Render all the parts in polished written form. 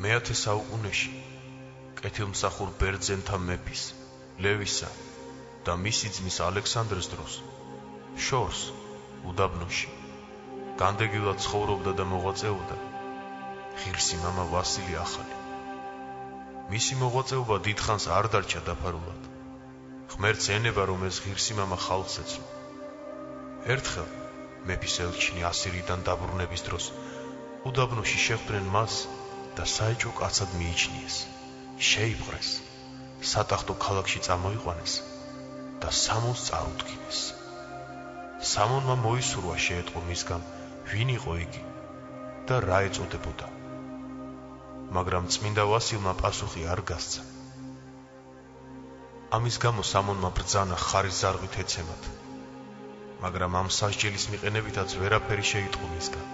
მეათე საუკუნეში კეთილმსახურ ბერძენთა მეფის ლევისა და მისი ძმის ალექსანდრეს დროს შორს უდაბნოში განდეგილად ცხოვრობდა და მოღვაწეობდა ღირსი მამა ვასილი ახალი. მისი მოღვაწეობა დიდხანს არ დარჩა დაფარულად. ღმერთს ენება, რომ ეს ღირსი მამა ხალხს ეცნო. ერთხელ მეფის ელჩინი ასირიდან დაბრუნების დროს უდაბნოში შეხვდნენ მას და საეჭვო კაცად მიიჩნიეს. შეიპყრეს, სატახტო ქალაქში წამოიყვანეს და სამონს წარუდგინეს. სამონმა მოისურვა შეეტყო მისგან, ვინ იყო იგი და რა ეწოდებოდა. მაგრამ წმინდა ვასილმა პასუხი არ გასცა. ამის გამო სამონმა ბრძანა ხარის ზარღვით ეცემათ, მაგრამ ამ სასჯელის მიყენებითაც ვერაფერი შეიტყო მისგან.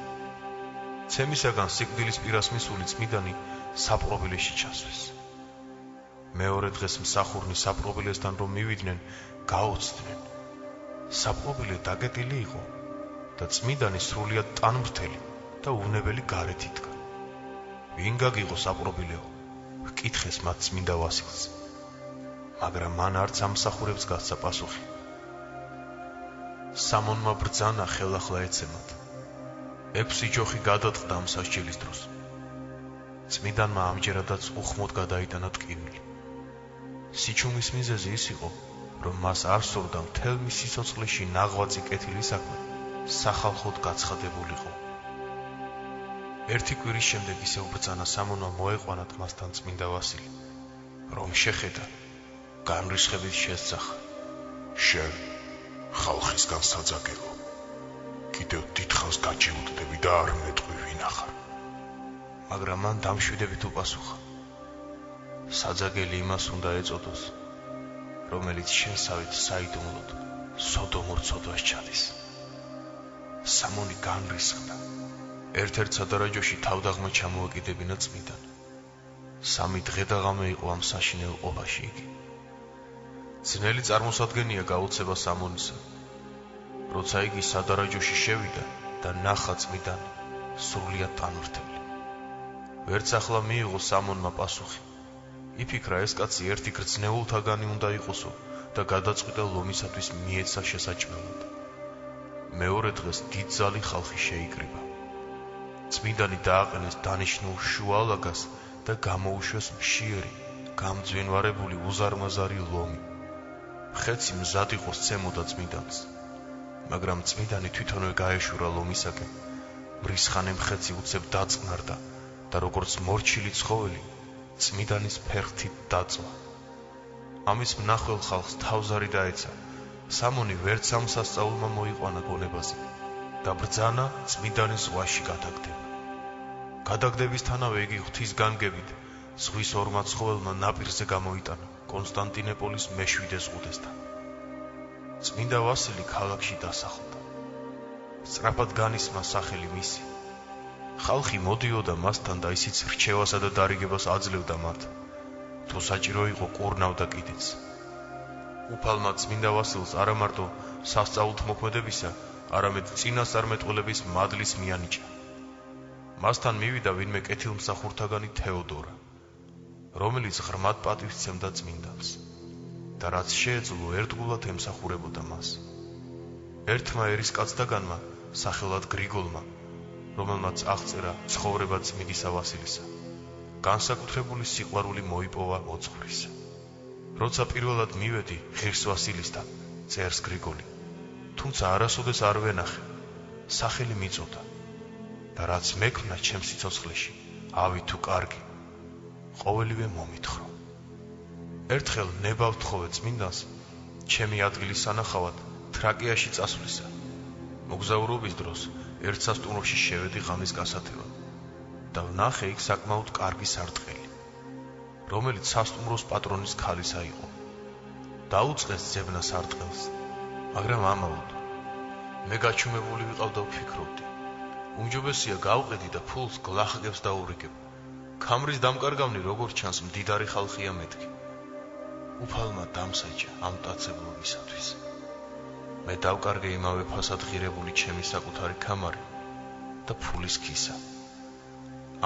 ცემისაგან სიკვდილის პირას მისული წმიდანი საპყრობილეში ჩასვეს. მეორე დღეს მსახურნი საპყრობილესთან რომ მივიდნენ, გაოცდნენ. საპყრობილე დაკეტილი იყო და წმიდანი სრულიად ტანმრთელი და უნებელი გარეთ იდგა. ვინ გაგიღო საპყრობილეო? ჰკითხეს მათ წმინდა ვასილს, მაგრამ მან არც ამსახურებს გასცა პასუხი. სამონმა ბრძანა ხელახლა ეცემათ. 6 ჯოხი გადაწყდა ამ სასჯელის დროს. წმიდანმა ამჯერადაც უხმოდ გადაიტანა ტკივილი. სიჩუმის მიზეზი ის იყო, რომ მას არ სურდა მთელ მის სიცოცხლეში ნაღვაწი კეთილი საქმე სახალხოდ გაცხადებულიყო. ერთი კვირის შემდეგ ისევ ბრძანა სამონმა მოეყვანათ მასთან წმინდა ვასილი, რომ შეხედა, განრისხებით შესძახა. შენ ხალხისგან საძაგელო, კიდევ დიდხანს გაჩიუდდები და არ მეტყვი ვინ ახარ. მაგრამ მან დამშვიდებით უპასუხა. საძაგელი იმას უნდა ეწოდოს, რომელიც შენსავით საიდუმლოდ სოდომურ ცოდვას ჩადის. სამონი განრისხდა. ერთ-ერთ სადარაჯოში თავდაღმა ჩამოაკიდებინა წმიდან. 3 დღე და ღამე იყო ამ საშინელ ყოფაში იგი. ძნელი წარმოსადგენია გაუცება სამონისა. როცა იგი სადარაჯოში შევიდა და ნახა წმიდანი სრულიად ტანმრთელი. ვერც ახლა მიიღო სამონმა პასუხი. იფიქრა, ეს კაცი ერთი გრძნეულთაგანი უნდა იყოსო და გადაწყვიტა ლომისათვის მიეცა შესაჭმელად. მეორე დღეს დიდ ზალი ხალხი შეიკრიბა. წმიდანი დააყენეს დანიშნულ შუალაგას და გამოუშვეს მშიერი, გამძვინვარებული უზარმაზარი ლომი. ხეცი მზად იყო სცემოდა წმიდანს, მაგრამ წმიდანი თვითონვე გაეშურა ლომისაკენ. მრისხანე მხეცი უცებ დაწყნარდა და როგორც მორჩილი ცხოველი წმიდანის ფერხთით დაწვა. ამის მნახველ ხალხს თავზარი დაეცა. სამონი ვერც ამ სასწაულმა მოიყვანა გონებაზე და ბრძანა წმიდანის ზღვაში გადაგდება. გადაგდებისთანავე იგი ღვთის განგებით ზღვის ორმა ცხოველმა ნაპირზე გამოიტანა კონსტანტინოპოლის მე-7 ზღუდესთან. წმინდა ვასილი ქალაქში დასახლდა. სწრაფად განისმა სახელი მისი. ხალხი მოდიოდა მასთან და ისიც რჩევასა და დარიგებას აძლევდა მათ, თუ საჭირო იყო კურნავდა კიდეც. უფალმა წმინდა ვასილს არა მარტო სასწაულთ მოქმედებისა, არამედ წინასწარმეტყველების მადლის მიანიჭა. მასთან მივიდა ვინმე კეთილმსახურთაგანი თეოდორა, რომელიც ღრმად პატივს სცემდა წმინდანს და რაც შეეძლო ერთგულად ემსახურებოდა მას. ერთმა ერისკაცთაგანმა სახელად გრიგოლმა, რომელმაც აღწერა ცხოვრება წმინდისა ვასილისა, განსაკუთრებული სიყვარული მოიპოვა მოძღვრისა. როცა პირველად მივედი ღირს ვასილისთან, წერს გრიგოლი, თუმცა არასოდეს არ ვენახე, სახელი მიწოდა და რაც მექმნა ჩემს სიცოცხლეში, ავი თუ კარგი, ყოველივე მომითხოვ. ერთხელ ნება ვთხოვე წმინდანს, ჩემი ადგილის სანახავად თრაკიაში წასვლისა. მოგზაურობის დროს ერთ სასტუმროში შევედი ღამის გასათევად და ვნახე იქ საკმაოდ კარგი სარტყელი, რომელიც სასტუმროს პატრონის ქალისა იყო. დაუწყეს ძებნა სარტყელს, მაგრამ ამაოდ მე გაჩუმებული ვიყავ და ვფიქრობდი, უმჯობესია გავყიდი და ფულს გლახაკებს დაურიგებ. ქამრის დამკარგავნი როგორც ჩანს მდიდარი ხალხია მეთქი. უფალმა დამსაჯა ამ მტაცებლობისათვის. მე დავკარგე იმავე ფასად ღირებული ჩემი საკუთარი ქამარი და ფულის ქისა.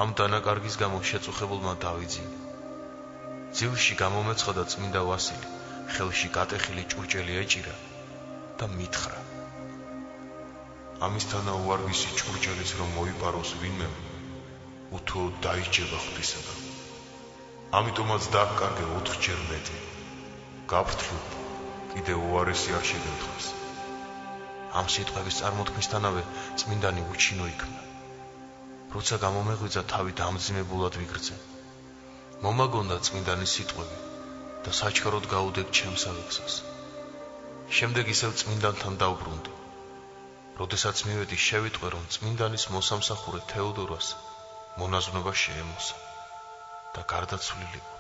ამ დანაკარგის გამო შეწუხებულმა დავიძინა. ძილში გამომეცხადა წმინდა ვასილი, ხელში გატეხილი ჭურჭელი ეჭირა და მითხრა: ამისთანა უარვისი ჭურჭელის რომ მოიპაროს ვინმე, უთუოდ დაიჯება ღვთისაგან. ამიტომაც დააკარგე 4-ჯერ მეტი. გაფრთხილ, კიდე უარესი არ შეგემთხეს. ამ სიტყვების წარმოთქმისთანავე წმინდანი უჩინო იქმნა. როცა გამომეღვიძა, თავი დამძიმებულად ვიგრძე. მომაგონდა წმინდანის სიტყვები და საჩქაროდ გაუდეგ ჩემსავე გზას. შემდეგ ისევ წმინდანთან დავბრუნდი. როდესაც მივედი, შევიტყვე, რომ წმინდანის მოსამსახურე თეოდორას მონაზვნობა შეემოსა და გარდაცვლილი იყო.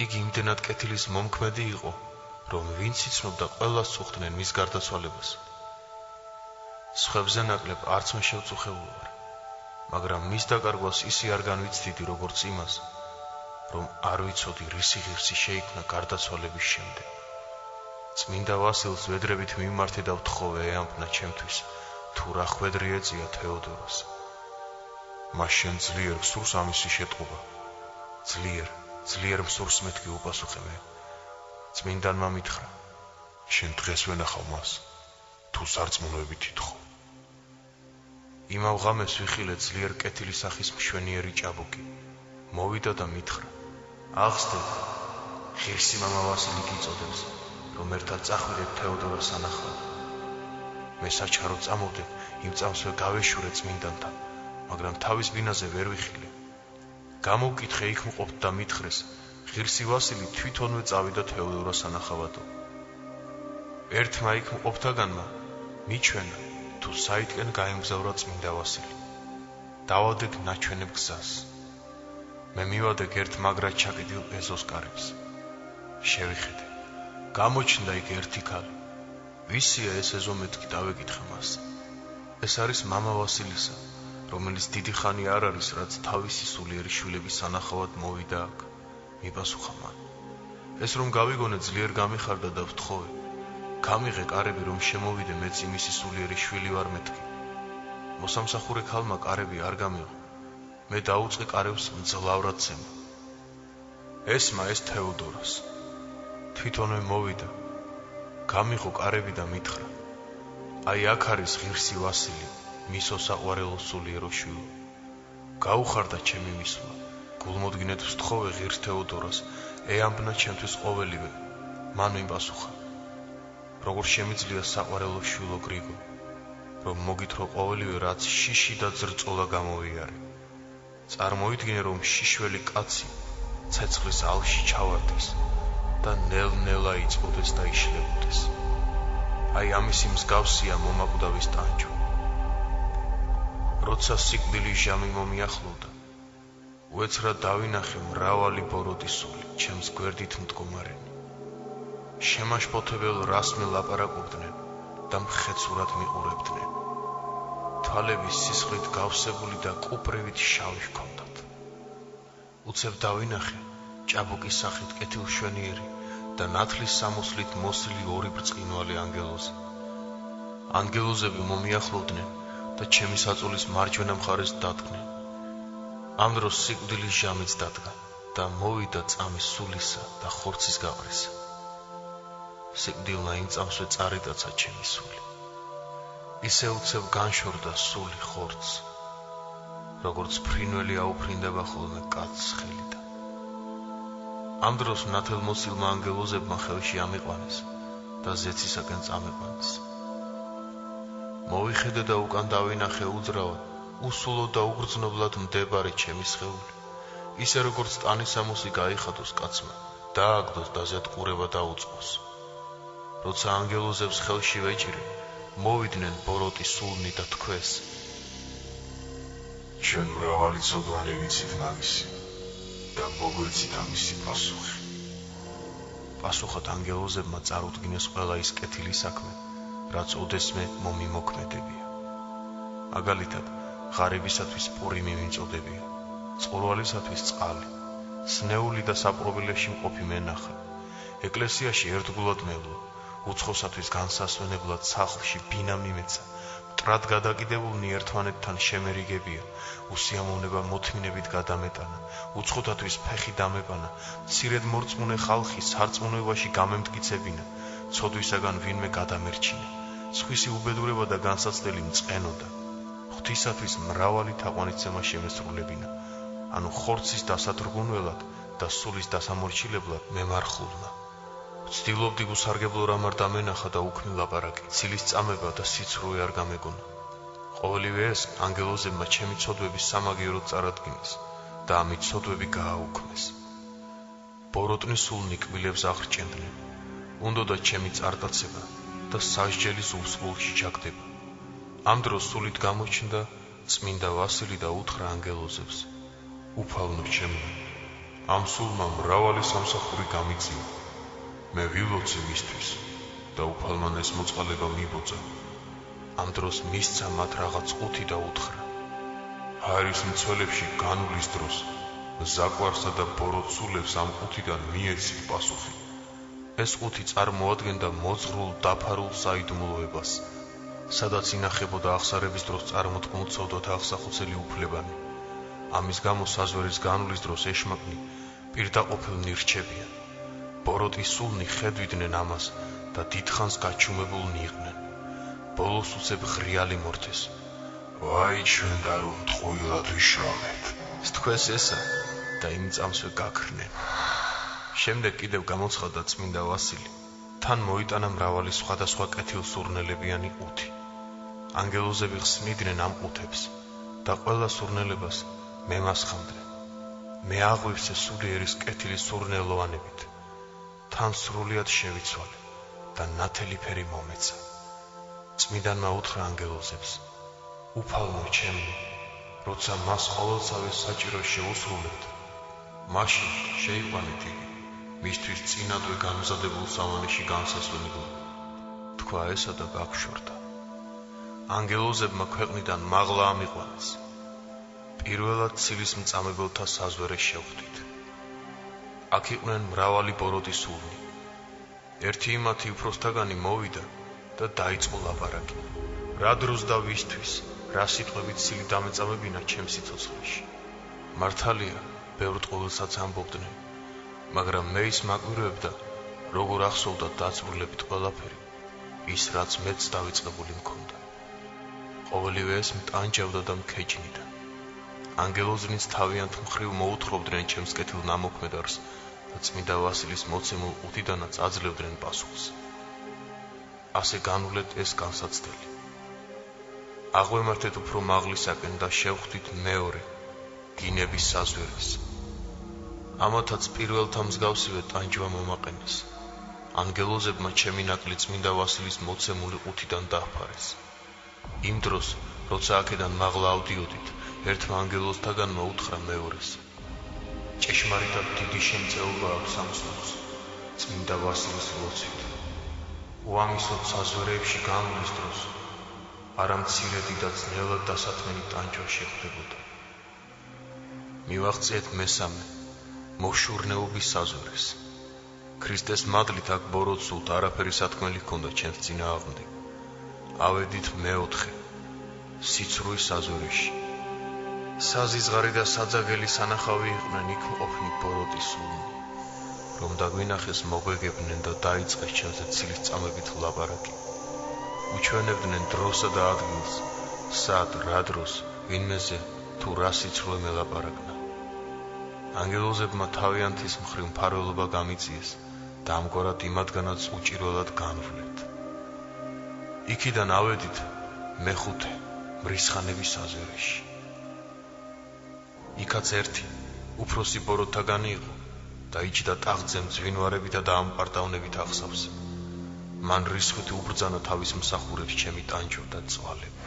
იგი იმდენად კეთილის მომქმედი იყო, რომ ვინც იცნობდა, ყველას წუხდნენ მის გარდაცვალებას. სხვებზე ნაკლებ არც მე შევწუხებული ვარ, მაგრამ მის დაკარგვას ისე არ განვიცდიდი, როგორც იმას, რომ არ ვიცოდი რისი ღირსი შეიქმნა გარდაცვალების შემდეგ. წმინდა ვასილს ვედრებით მიმართე და ვთხოვე ეამბნა ჩემთვის, თუ რა ხვედრი ეწია თეოდორას. მას შენ ძლიერ მსურს ამისი შეტყობა. ძლიერ მსურს მეთქი უპასუხე მე. წმინდანმა მითხრა: შენ დღეს ვენახავ მას, თუ სარწმუნოებით ითხოვ. იმავ ღამეს ვიხილე ძლიერ კეთილი სახის მშვენიერი ჭაბუკი. მოვიდა და მითხრა: აღსდებ, ღირსი მამა ვასილი გიწოდებს, რომ ერთად წახვიდეთ თეოდორას სანახავად. მე საჩქაროდ წამოვდე, იმ წამსვე გავეშურე წმინდანთან, მაგრამ თავის ბინაზე ვერ ვიხილე. გამოვკითხე იქ მყოფთ და მითხრეს: ღირსი ვასილი თვითონვე წავიდა თეოდორას სანახავადო. ერთმა იქ მყოფთაგანმა მიჩვენა, თუ საითკენ გაემგზავრა წმინდა ვასილი. დავადებ ნაჩვენებ გზას. მე მივადებ ერთ მაგრად ჩაკიდილ ეზოს კარებს. შევიხედე. გამოჩნდა იქ ერთი ქალი. ვისია ეს ეზო, მეთქი დავეკითხე მას. ეს არის მამა ვასილისა, რომელიც დიდი ხანი არ არის, რაც თავისი სულიერი შვილების სანახავად მოვიდა აქ. მიპასუხა მან. ეს რომ გავიგონე, ძლიერ გამიხარდა და ვთხოვე: გამიღე კარები, რომ შემოვიდე, მეც იმისი სულიერი შვილი ვარ, მეთქი. მოსამსახურე ქალმა კარები არ გამიღო. მე დაუწყე კარებს მძლავრად ზემო. ესმა ეს თეოდორას. თვითონვე მოვიდა, გამიღო კარები და მითხრა: აი აქ არის ღირსი ვასილი, მისო საყვარელო სულიერო შვილო. გაუხარდა ჩემი მისვლა. გულმოდგინედ ვსთხოვე ღირს თეოდორას, ეამბნა ჩემთვის ყოველივე. მან მიპასუხა: როგორ შემიძლია საყვარელო შვილო გრიგო, რომ მოგითხრო ყოველივე, რაც შიში და ძრწოლა გამოვიარე. წარმოიდგინე, რომ შიშველი კაცი ცეცხლის ალში ჩავარდეს და ნელ-ნელა იწოდეს და იშლებოდეს. აი ამისი მსგავსია მომაკვდავის ტანჯვა. როცა სიკვდილის ჟამი მომიახლოვდა, უეცრად დავინახე მრავალი ბოროტი სული ჩემს გვერდით მდგომარენი. შემაშფოთებელ რას მელაპარაკობდნენ და მხეცურად მიყურებდნენ. თვალები სისხლით გავსებული და კუპრივით შავი ჰქონდათ. უცებ დავინახე ჭაბუკის სახით კეთილშვენიერი და ნათლის სამოსლით მოსილი ორი ბრწყინვალე ანგელოზი. ანგელოზები მომიახლოვდნენ და ჩემი საწოლის მარჯვენა მხარეს დადგნენ. ამ დროს სიკვდილის ჟამიც დადგა და მოვიდა წამი სულისა და ხორცის გაყრისა. სიკვდილმა იმ წამსვე წარიდაცა ჩემი სული. ისე უცებ განშორდა სული ხორცს, როგორც ფრინველი აუფრინდება ხოლმე კაცს ხელიდან. ამ დროს ნათელმოსილმა ანგელოზებმა ხელში ამიყვანეს და ზეცისაკენ წამიყვანეს. მოვიხედე და უკან დავინახე უძრავად, უსულოდ და უგრძნობლად მდებარე ჩემი სხეული, ისე როგორც ტანის ამოსი გაიხადოს კაცმა, დააგდოს და ზეთყურება დაუწყოს. როცა ანგელოზებს ხელში ვეჭირე, მოვიდნენ ბოროტი სულნი და თქვეს: ჩვენ მრავალი ცოდვანი ვიცით მაგისი და მოგვეცით ამისი პასუხი. პასუხად ანგელოზებმა წარუდგინეს ყველა ის კეთილი საქმე, რაც ოდესმე მომიმოქმედებია. მაგალითად, ღარიბისათვის პურიმი მიმწოდებია, წყორვალისათვის წყალი, სნეული და საპყრობილეში მყოფი მენახა, ეკლესიაში ერთგულად მელვა, უცხოსათვის განსასვენებლად სახლში ბინა მიმეცა, მტრად გადაკიდებულნი ერთმანეთთან შემერიგებია, უსიამოვნება მოთმინებით გადამეტანა, უცხოთათვის ფეხი დამეყანა, მცირედ მორწმუნე ხალხი სარწმუნოებაში გამემტკიცებინა, ცოდვისაგან ვინმე გადამერჩინა, სხვისი უბედურება და განსაცდელი მწყენოდა, ღვთისათვის მრავალი თაყვანისცემა შემესრულებინა, ანუ ხორცის დასათრგუნველად და სულის დასამორჩილებლად მემარხულნა. ვცდილობდი გუსარგებლო რამ არ დამენახა და უქმი ლაპარაკი, ცილის წამება და სიცრუე არ გამეგონა. ყოველივე ეს ანგელოზებმა ჩემი ცოდვების სამაგიეროდ წარადგინეს და ამით ცოდვები გააუქმეს. ბოროტნის სულნი კბილებს ახრჭენდნენ, უნდოდა ჩემი წარდაცება და სასჯელი სულში ჩაგდება. ამ დროს სულით გამოჩნდა წმინდა ვასილი და უთხრა ანგელოზებს: უფალნო ჩემო, ამ სულმა მრავალი სამსახური გამიწია. მე ვილოცე მისთვის და უფალმან ეს მოწყალება მიბოძა. ამ დროს მისცა მათ რაღაც ყუთი და უთხრა: ჰაერის მცველებში განვლის დროს ზაკვარსა და ბოროტ სულებს ამ ყუთიდან მიეცით პასუხი. ეს ყუთი წარმოადგენდა მოძღვრულ დაფარულ საიდუმლოებას, სადაც ინახებოდა აღსარების დროს წარმოთქმულ ცოდვათა აღსახოცელი უფლებანი. ამის გამო საზვერის განვლის დროს ეშმაკნი პირდაყოფილნი რჩებიან. ბოროტის სულნი ხედვიდნენ ამას და დიდხანს გაჩუმებულნი იყვნენ. ბოლოს უცებ ღრიალი მორთეს: ვაი ჩვენ და რომ ტყუილად ვიშრომეთ. სთქვეს ესა და იმ წამსვე გაქრნენ. შემდეგ კიდევ გამოცხადდა წმინდა ვასილი. თან მოიტანა მრავალი სხვადასხვა კეთილსურნელებიანი ყუთი. ანგელოზები ხსნიდნენ ამ ყუთებს და ყველა სურნელებას მემასხამდნენ. მე აღვივსე სულიერის კეთილი სურნელოვანებით. თან სრულიად შევიცვალე და ნათელი ფერი მომეცა. წმინდანმა უთხრა ანგელოზებს: უფალნო ჩემო, როცა მას ყოველსავე საჭირო შეუსრულებთ, მაშინ შეიყვანეთ იგი მისთვის წინადვე განმზადებულ სავანეში განსასვენებლად. თქვა ესა და გაგშორდა. ანგელოზებმა ქვეყნიდან მაღლა ამიყვანეს. პირველად ცილის მწამებელთა საზვერეს შევხვდით. აქ იყვნენ მრავალი ბოროტის სულნი. ერთი იმათი უფროსთაგანი მოვიდა და დაიწყო ლაპარაკი. რა დროს და ვისთვის, რა სიტყვებით ცილი დამეწამებინა ჩემს სიცოცხლეში. მართალია, ბევრ ტყუილსაც ამბობდნენ, მაგრამ მე ის მაკვირვებდა, როგორ ახსოვდა დაწვრილებით ყველაფერი, ის რაც მეც დავიწყებული მქონდა. ყოველივე ეს მტანჯავდა და მქეჭნიდა. ანგელოზნიც თავიანთ მხრივ მოუთხრობდნენ ჩემს კეთილ ნამოქმედარს და წმინდა ვასილის მოცემულ ყუთიდანაც აძლევდნენ პასუხს. ასე განვლეთ ეს განსაცდელი. აღვემართეთ უფრო მაღლისაკენ და შევხვდით მეორე, გინების საზვერეს. ამათაც პირველთა მსგავსივე ტანჯვა მომაყენეს. ანგელოზებმა ჩემი ნაკლი წმინდა ვასილის მოცემული ყუთიდან დაჰფარეს. იმ დროს, როცა აქედან მაღლა ავდიოდით, ერთმა ანგელოზთაგანმა უთხრა მეორეს: ჭეშმარიტად დიდი შემწეობა აქვს ამ სულს, წმინდა ვასილის ლოცვით. უამისოდ საზვერეებში განვლის დროს არა მცირედი და ძნელად დასათმელი ტანჯვა შეხვდებოდა. მივაღწიეთ მესამე, მოშურნეობის საზვერეს. ქრისტეს მადლით აქ ბოროტ სულთ არაფერი სათქმელი ჰქონდა ჩემს წინააღმდეგ. ავედით მეოთხე, სიცრუის საზვერეში. საზიზღარი და საძაგელი სანახავი იყვნენ იქ მყოფნი ბოროტის სულნი. რომ დაგვინახეს მოგვეგებდნენ და დაიწყეს ჩემზე ცილის წამებით ლაპარაკი. უჩვენებდნენ დროსა და ადგილს, სად, რა დროს, ვინმეზე თუ რა სიცრუე მელაპარაკნა. ანგელოზებმა თავიანთის მხრივ მფარველობა გამიწიეს და ამგვარად იმათგანაც უჭირველად განვლეთ. იქიდან ავედით მეხუთე, მრისხანების საზვერეში. იქაც ერთი, უფროსი ბოროტთაგანი იყო და იჯდა ტახტზე მძვინვარებითა და ამპარტავნებით აღსავსე. მან რისხვით უბრძანა თავის მსახურებს ჩემი ტანჯვა და წვალება.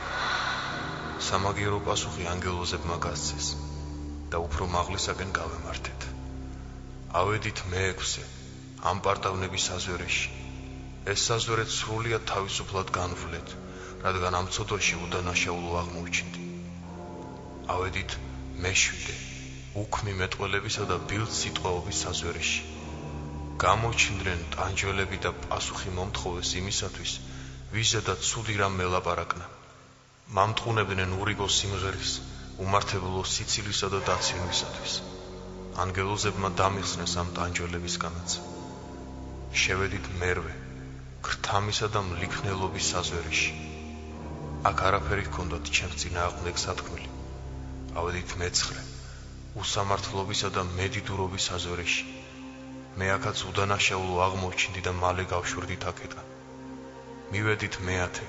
სამაგიერო პასუხი ანგელოზებმა გასცეს და უფრო მაღლისაკენ გავემართეთ. ავედით მეექვსე, ამპარტავნების საზვერეში. ეს საზვერეც სრულიად თავისუფლად განვლეთ, რადგან ამ ცოდვაში უდანაშაულო აღმოჩნდი. ავედით მეშვიდე, უქმი მეტყველებისა და ბილდ სიტყვაობის საზვერეში. გამოჩნდნენ ტანჯველები და პასუხი მომთხოვეს იმისათვის, ვიზედაც ცუდი რამ მელაპარაკნა. მამტყუნებდნენ ურიგო სიმღერის, უმართებელო სიცილისა და დაცინვისათვის. ანგელოზებმა დამიხსნეს ამ ტანჯველებისგანაც. შევედით მერვე, ქრთამისა და მლიქნელობის საზვერიში. აქ არაფერი ჰქონდათ ჩემს წინააღმდეგ სათქმელი. ავედით მეცხრე, უსამართლობისა და მედიდურობის საზვერიში. მე აქაც უდანაშაულო აღმოჩნდი და მალე გავშვირდით აქედან. მივედით მეათე,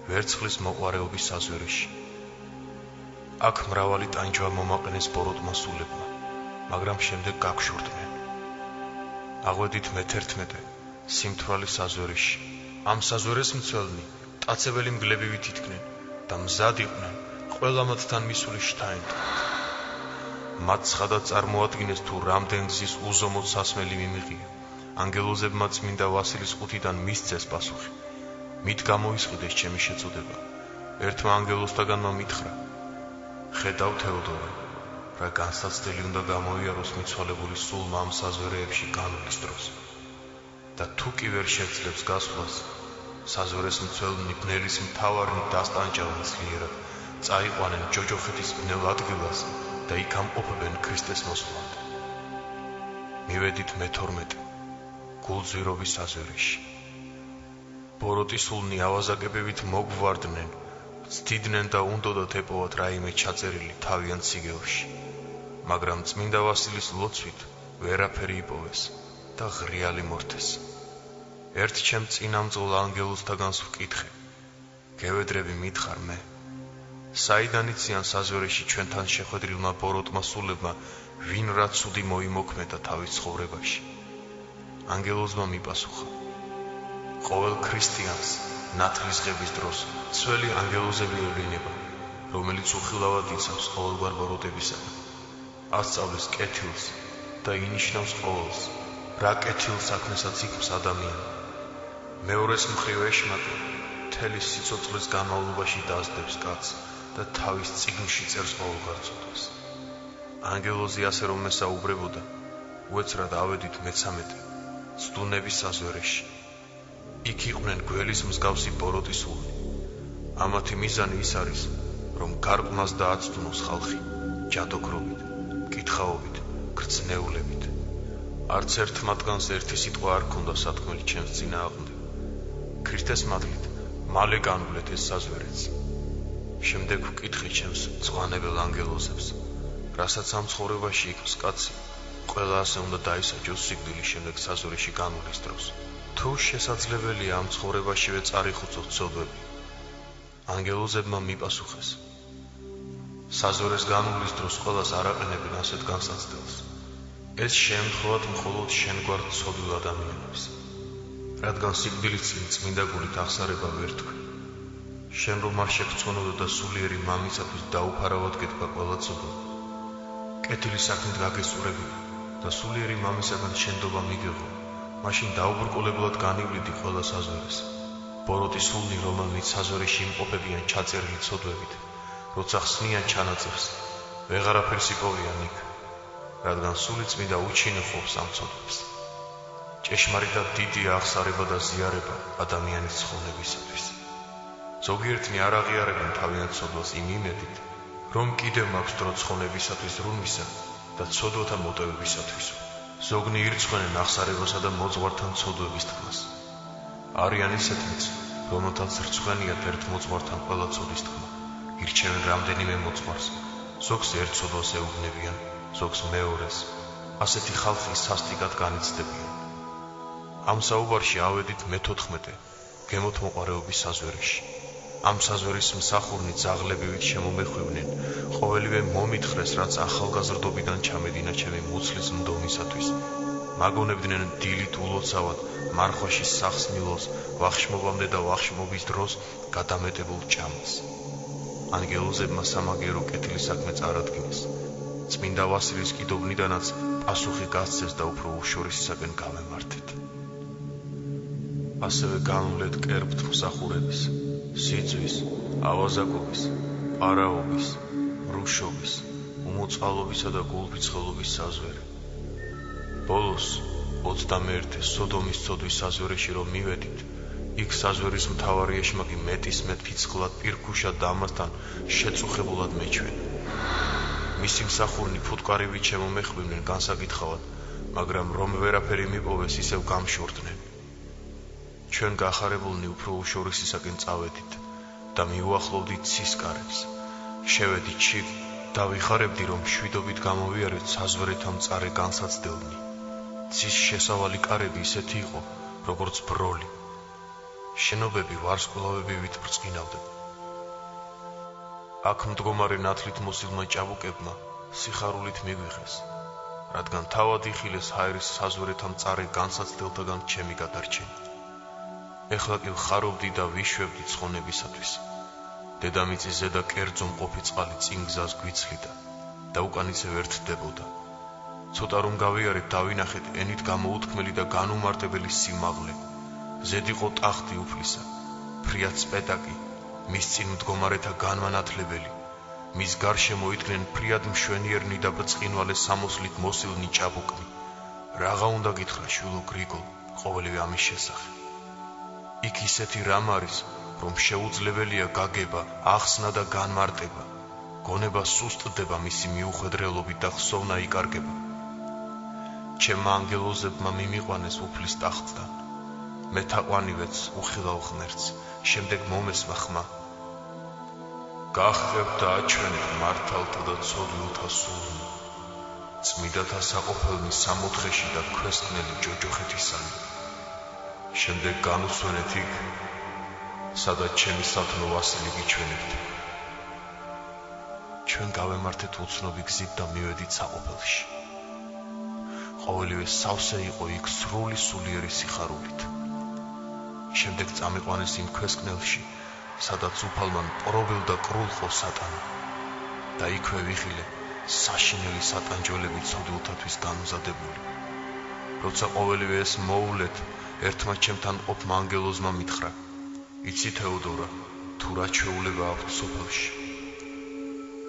ვერცხლის მოყვარეობის საზვერიში. აქ მრავალი ტანჯვა მომაყენეს ბოროტმა სულებმა, მაგრამ შემდეგ გაგშვირდნენ. აღვედით მე-11, სიმთვრალის საზვერიში. ამ საზვერეს მცველნი ტაცებელი მგლებივით ითქმნენ და მზად იყვნენ ყველა მათთან მისული შთაენთქათ. მათ ცხადად წარმოადგინეს თუ რამდენ გზის უზომოდ სასმელი მიმიღია. ანგელოზებმა წმინდა ვასილის ყუთიდან მისცეს პასუხი. მით გამოისყიდეს ჩემი შეწოდება. ერთმა ანგელოზთაგანმა მითხრა: ხედავ თეოდორე, რა განსაცდელი უნდა გამოიაროს მიცვალებული სულმა ამ საზვერეებში განვლის დროს. და თუ კი ვერ შეძლებს გასვლას, საზვერეს მცველნი ბნელის მთავარნი დასტანჯავენ ძლიერად, წაიყვანენ ჯოჯოხეთის ბნელ ადგილას და იქ ამყოფებენ ქრისტეს მოსვლამდე. მივედით მე-12, გულძვირობის საზვერიში. ბოროტი სულნი ავაზაკებებით მოგვარდნენ, ცდიდნენ და უნდოდათ ეპოვათ რაიმე ჩაწერილი თავიანთ სიგელში. მაგრამ წმინდა ვასილის ლოცვით ვერაფერი იპოვეს და ღრიალი მორთეს. ერთ ჩემ წინამძღოლ ანგელოზთაგანს ვკითხე: გევედრები მითხარ მე? საიდან იციან საზვერეში ჩვენთან შეხვედრილმა ბოროტმა სულებმა ვინ რა ცუდი მოიმოქმედა თავის ცხოვრებაში? ანგელოზმა მიპასუხა: ყოველ ქრისტიანს ნათლისღების დროს ცველი ანგელოზები ევლინება, რომელიც უხილავად იცავს ყოველგვარ ბოროტებისაგან. ასწავლის კეთილს და ინიშნავს ყოველს, რა კეთილ საქმესაც იქმს ადამიანი. მეორეს მხრივ ეშმაკი მთელი სიცოცხლის განმავლობაში დაძდებს კაცს და თავის წიგნში წერს ყოველგვარ ცოდვას. ანგელოზი ასე რომ მესაუბრებოდა, უეცრად ავედით მე-13, ცდუნების საზვერეში. იქ იყვნენ გველის მსგავსი ბოროტი სულნი. ამათი მიზანი ის არის, რომ გარყვნას დააცდუნოს ხალხი ჯადოქრობით, მკითხაობით, გრძნეულებით. არც ერთ მათგანს ერთი სიტყვა არ ჰქონდა სათქმელი ჩემს წინააღმდეგ. ქრისტეს მადლით მალე განვლეთ ეს საზვერეც. შემდეგ ვკითხე ჩემს მწვანებელ ანგელოზებს, რასაც ამ ცხოვრებაში იქმს კაცი, ყველა ასე უნდა დაისაჯოს სიკვდილის შემდეგ საზვერეში განვლის დროს. თუ შესაძლებელია ამ ცხოვრებაშივე წარიხუცოთ ცოდვები. ანგელოზებმა მიპასუხეს: საზვერეს განვლის დროს ყველას არ აყენებენ ასეთ განსაცდელს. ეს შეემთხვევათ მხოლოდ შენგვარ ცოდვილ ადამიანებს. რადგან სიკვდილის წინ წმინდა გულით აღსარება ვერ თქვი. შენ რომ არ შეგწონოდა და სულიერი მამისათვის დაუფარავად გეთქვა ყველა ცოდვა. კეთილი საქმით გაგესწორებია და სულიერი მამისაგან შენდობა მიგეღო, მაშინ დაუბრკოლებლად განივლიდი ყველა საზვერეს. ბოროტი სულნი, რომელნიც საზვერეში იმყოფებიან ჩაწერილი ცოდვებით, როცა ხსნიან ჩანაწერს, ვეღარაფერს იპოვიან იქ, რადგან სული წმინდა უჩინეხობს ამ ცოდვებს. ჭეშმარიტად დიდია აღსარება და ზიარება ადამიანის ცხონებისათვის. ზოგიერთნი არ აღიარებენ თავიანთ ცოდვას იმ იმედით, რომ კიდევ მაქვს დრო ცხონებისათვის რუნვისა და ცოდვათა მოტევებისათვის. ზოგნი ირცხვენენ აღსარებასა და მოძღვართან ცოდვების თქმას. არიან ისეთნიც, რომელთაც რცხვენიათ ერთ მოძღვართან ყველა ცოდვის თქმა. ირჩევენ რამდენიმე მოძღვარს, ზოგს ერთ ცოდვას ეუბნებიან, ზოგს მეორეს. ასეთი ხალხი სასტიკად განიცდებიან. ამ საუბარში ავედით მე-14, გემოთ მოყვარეობის საზვერეში. ამ საზვერის მსახურნი ძაღლებივით შემომეხვივნენ, ყოველივე მომითხრეს, რაც ახალგაზრდობიდან ჩამედინა ჩემი მუცლის მდომისათვის. მაგონებდნენ დილით ულოცავად, მარხვაში სახსნილოს, ვახშმობამდე და ვახშმობის დროს გადამეტებულ ჭამას. ანგელოზებმა სამაგერო კეთილი საქმე წარადგინეს. წმინდა ვასილის კიდობნიდანაც პასუხი გასცეს და უფრო უშორისისაკენ გამემართეთ. ასევე განვლეთ კერბთ მსახურების, სიძვის, ავაზაკობის, პარაობის, რუშობის, უმოწყალობისა და გულფრიცხელობის საზვერე. ბოლოს 21 სოდომის ცოდვის საზვერეში რომ მივედით, იქ საზვერის მთავარი ეშმაკი მეტისმეტ ფიცხლად პირქუშად და ამასთან შეწუხებულად მეჩვენა. მისი მსახურნი ფუტკარივით შემომეხვდნენ განსაკითხავად, მაგრამ რომ ვერაფერი მიპოვეს, ისევ გამშორდნენ. ჩვენ გახარებულნი უფრო უშორისისაკენ წავედით და მიუახლოვდით ცის კარებს. შევედით შიგ და ვიხარებდი, რომ მშვიდობით გამოვიარეთ საზღვრეთა მწარე განსაცდელნი. ცის შესავალი კარები ისეთი იყო, როგორც ბროლი. შენობები ვარსკვლავებივით ბრწყინავდნენ. აქ მდგომარე ნათლით მოსილმა ჭაბუკებმა სიხარულით მიგვიღეს, რადგან თავად იხილეს ჰაერის საზღვრეთა მწარე განსაცდელთაგან ჩემი გადარჩენი. ეხლა კი ვხარობდი და ვიშვებდი ცხონებისათვის. დედამიწის ზედა კერძო მყოფი წყალი წინ გზას გვიცლიდა და უკან ისევ ერთდებოდა. ცოტა რომ გავიარეთ, დავინახეთ ენით გამოუთქმელი და განუმარტებელი სიმაღლე. ზედ იყო ტახტი უფლისა, ფრიად სპეტაკი, მის წინ მდგომარეთა განმანათლებელი. მის გარშემო იდგნენ ფრიად მშვენიერნი და ბრწყინვალე სამოსლით მოსილნი ჭაბუკნი. რაღა უნდა გითხრა შვილო გრიგოლ ყოველივე ამის შესახებ. იქ ისეთი რამ არის, რომ შეუძლებელია გაგება, ახსნა და განმარტება. გონება სუსტდება მისი მიუხედრელობით და ხსოვნა იკარგება. ჩემმა ანგელოზებმა მიმიყვანეს უფლის ტახტთან. მე თაყვანივეც უხილავ ღმერთს, შემდეგ მომესვა ხმა. გახევთ და აჩვენეთ მართალთა და ცოდვილთა სულნი, წმიდათა საყოფელნი სამოთხეში და ქვესკნელი ჯოჯოხეთისანი. შემდეგ განუსვენეთ იქ, სადაც ჩემი სათნო ვასილი გიჩვენებთ. ჩვენ გავემართეთ უცნობი გზით და მივედით საყოფელში. ყოველივე სავსე იყო იქ სრული სულიერი სიხარულით. შემდეგ წამიყვანეს იმ ქვესკნელში, სადაც უფალმან პრობილ და კრულხო სატანი და იქვე ვიხილე საშინელი სატანჯველები ცოდვილთათვის განმზადებული. როცა ყოველივე ეს მოვლეთ, ერთმა ჩემთან ყოფმა ანგელოზმა მითხრა, იცი თეოდორა, თუ რა ჩვეულება აქვთ სოფელში.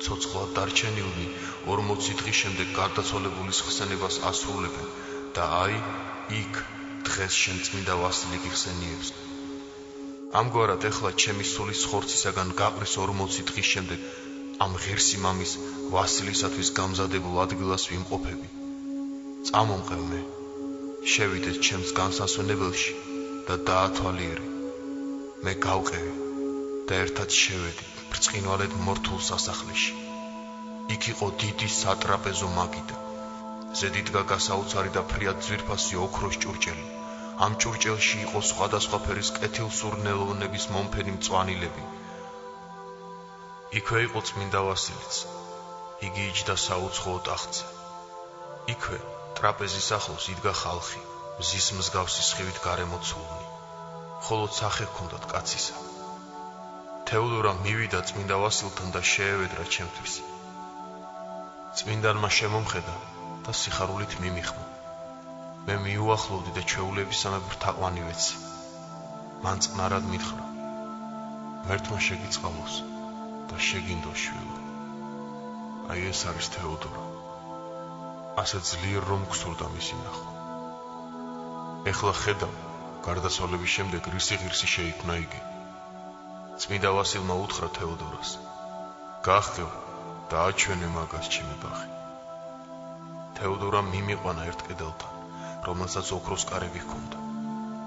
ცოცხლად დარჩენილნი 40 დღის შემდეგ გარდაცვალებულის ხსენებას ასრულებენ და აი, იქ დღეს შენ წმინდა ვასილი გიხსენიებს. ამგვარად ეხლა ჩემი სულის ხორცისაგან გაყრის 40 დღის შემდეგ ამ ღირსი მამის ვასილისათვის გამზადებულ ადგილას ვიმყოფები. წამომყევ მე, შევიდეთ ჩემს განსასვენებელში და დაათვალიერე. მე გავყევი და ერთად შევედი ბრწყინვალედ მორთულ სასახლეში. იქ იყო დიდი სატრაპეზო მაგიდა. ზედ იდგა გასაოცარი და ფრიად ძვირფასი ოქროს ჭურჭელი. ამ ჭურჭელში იყო სხვადასხვა ფერის კეთილსურნელოვნების მომფენი მწვანილები. იქვე იყო წმინდა ვასილიც. იგი იჯდა საუცხოო ტახტზე. იქვე ტრაპეზის ახლოს იდგა ხალხი, მზის მსგავსი სხივით გარემოცულნი. ხოლო სახე ჰქონდათ კაცისა. თეოდორა მივიდა წმინდა ვასილთან და შეევედრა ჩემთვის. წმინდანმა შემომხედა და სიხარულით მიმიხმო. მე მიუახლოვდი და ჩვეულებისამებრ თაყვანივეცი. მან წყნარად მითხრა, ღმერთმა შეგიწყალოს და შეგინდო შვილო. აი ეს არის თეოდორა. ასე ძლიერ რომ გსურდა მისი ნახვა. ეხლა ხედავ, გარდაცვალების შემდეგ რისი ღირსი შეიქმნა იგი. წმინდა ვასილმა უთხრა თეოდორას, გახდევ და აჩვენე მაგას ჩემი ბაღი. თეოდორა მიმიყვანა ერთ კედელთან, რომელსაც ოქროს კარები ჰქონდა.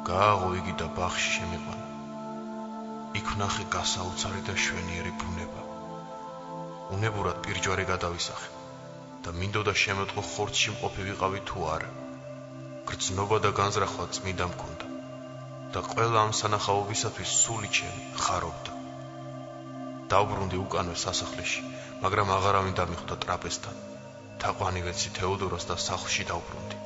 გააღო იგი და ბაღში შემიყვანა. იქ ვნახე გასაოცარი და შვენიერი ბუნება. უნებურად პირჯვარე გადავისახე და მინდოდა შემეტყო ხორცში მყოფი ვიყავი თუ არა. გრძნობა და განზრახვა წმინდა მქონდა და ყველა ამ სანახაობისათვის სული ჩემი ხარობდა. დავბრუნდი უკანვე სასახლეში, მაგრამ აღარავინ დამიხვდა ტრაპეზთან. თაყვანივეცი თეოდორას და სახლში დავბრუნდი.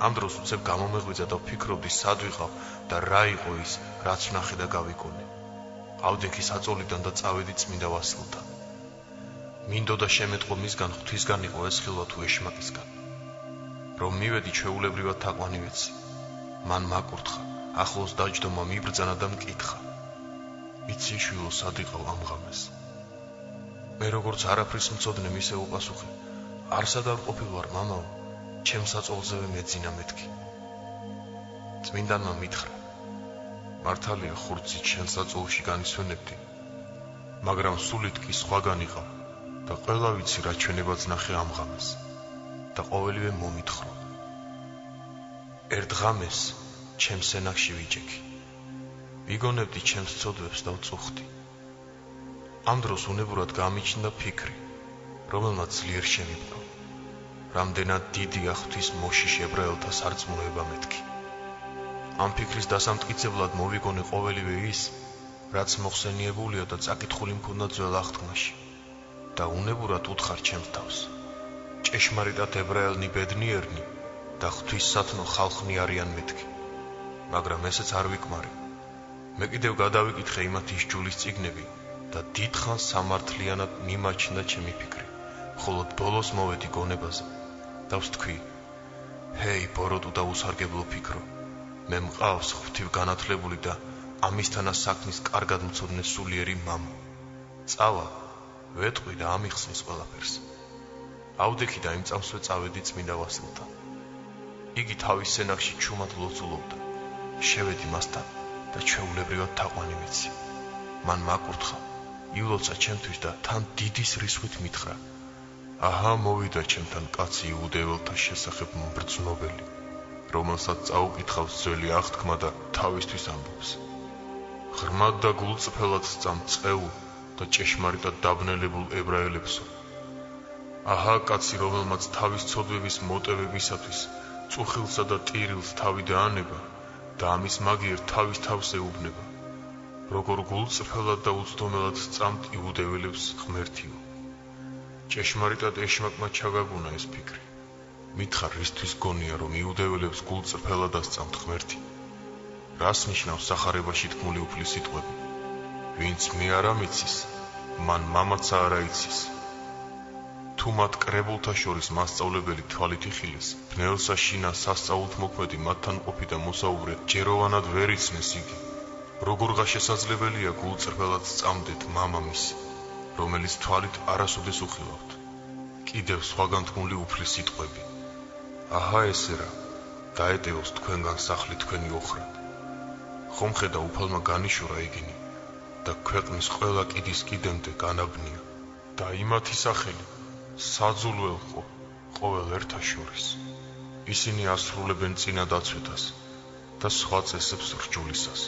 ამ დროს უცებ გამომეღვიძა და ვფიქრობდი, სად ვიყავ და რა იყო ის, რაც ვნახე და გავიკონე. ავდექი საწოლიდან და წავედი წმინდა ვასილთან. მინდოდა შემეტყო მისგან ღვთისგან იყო ეს ხილვა თუ ეშმაკისგან. რომ მივედი ჩვეულებრივად თაყვანივეცი. მან მაკურთხა, ახლოს დაჯდომა მიბრძანა და მკითხა, იცი შვილო, სად იყავ ამ ღამეს? მე როგორც არაფრის მცოდნე მისე უპასუხე, არსად არ ყოფილ ვარ მამაო, ჩემ საწოლზევე მეძინა მეთქი. წმინდანმა მითხრა, მართალია ხურცი ჩემს საწოლში განისვენებდი, მაგრამ სულით კი სხვაგან იყავ და ყველა ვიცი რა ჩვენებაც ნახე ამ ღამეს და ყოველივე მომითხოვ. ერთ ღამეს ჩემს სენახში ვიჯექი, ვიგონებდი ჩემს ცოდვებს და ვწუხდი. ამ დროს უნებურად გამიჩნდა ფიქრი, რომელმაც ძლიერ შემიბნო, რამდენად დიდია ღვთის მოშიშ ებრაელთა სარწმუნოება მეთქი. ამ ფიქრის დასამტკიცებლად მოვიგონე ყოველივე ის, რაც მოხსენიებულია და წაკითხული მქონდა ძველ აღთქმაში და უნებურად უთხარ ჩემს თავს. ჭეშმარიტად ებრაელნი ბედნიერნი და ღვთისსათნო ხალხნი არიან მეთქი, მაგრამ ესეც არ ვიკმარე. მე კიდევ გადავიკითხე იმათ ისჯულის წიგნები და დიდხანს სამართლიანად მიმაჩნდა ჩემი ფიქრი, ხოლო ბოლოს მოვედი გონებაზე და ვსთქვი, ჰეი ბოროტუ და უსარგებლო ფიქრო, მე მყავს ღვთივ განათლებული და ამისთანა საქმის კარგად მცოდნე სულიერი მამა. წავა, ვეტყვი და ამიხსნის ყველაფერს. ავდექი და იმ წამსვე წავედი წმინდა ვასილთან. იგი თავის სენახში ჩუმად ლოცულობდა. შევედი მასთან და ჩვეულებრივად თაყვანი ვიცი. მან მაკურთხა, ივლოცა ჩემთვის და თან დიდის რისხვით მითხრა, აჰა მოვიდა ჩემთან კაცი იუდეველთა შესახებ მბრძნობელი, რომელსაც წაუკითხავს ძველი აღთქმა და თავისთვის ამბობს. ღრმად და გულწრფელად სწამ წყეულ და ჭეშმარიტად დაბნელებულ ებრაელებსო. აჰა კაცი, რომელმაც თავის ცოდვების მოტევებისათვის წუხილსა და ტირილს თავი დაანება და ამის მაგიერ თავის თავს ეუბნება, როგორ გულწრფელად და უცდომელად სწამთ იუდეველებს ღმერთიო. ჭეშმარიტად ეშმაკმა ჩაგაგუნა ეს ფიქრი. მითხარ, რისთვის გონია, რომ იუდეველებს გულწრფელად ასწამთ ღმერთი? რას ნიშნავს სახარებაში თქმული უფლის სიტყვები? ვინც მე არ ამიცის, მან მამაც არ აიცის. თუ მათ კრებულთა შორის მასწავლებელი თვალით იხილეს, ბნელსა შინა სასწაულთ მოქმედი მათთან ყოფი და მოსაუბრე ჯეროვანად ვერ იცნეს იგი. როგორღა შესაძლებელია გულწრფელად სწამდეთ მამამისი, რომელიც თვალით არასოდეს უხილავთ. კიდევ სხვაგან თქმული უფლის სიტყვები. აჰა ესე რა, დაეტევოს თქვენგან სახლი თქვენი ოხრად. ხომ ხედა უფალმა განიშურა იგინი და ქვეყნის ყველა კიდის კიდემდე განაბნია და იმათი სახელი საძულველყო ყოველ ერთა შორის. ისინი ასრულებენ წინა დაცვეთას და სხვა წესებს რჯულისას,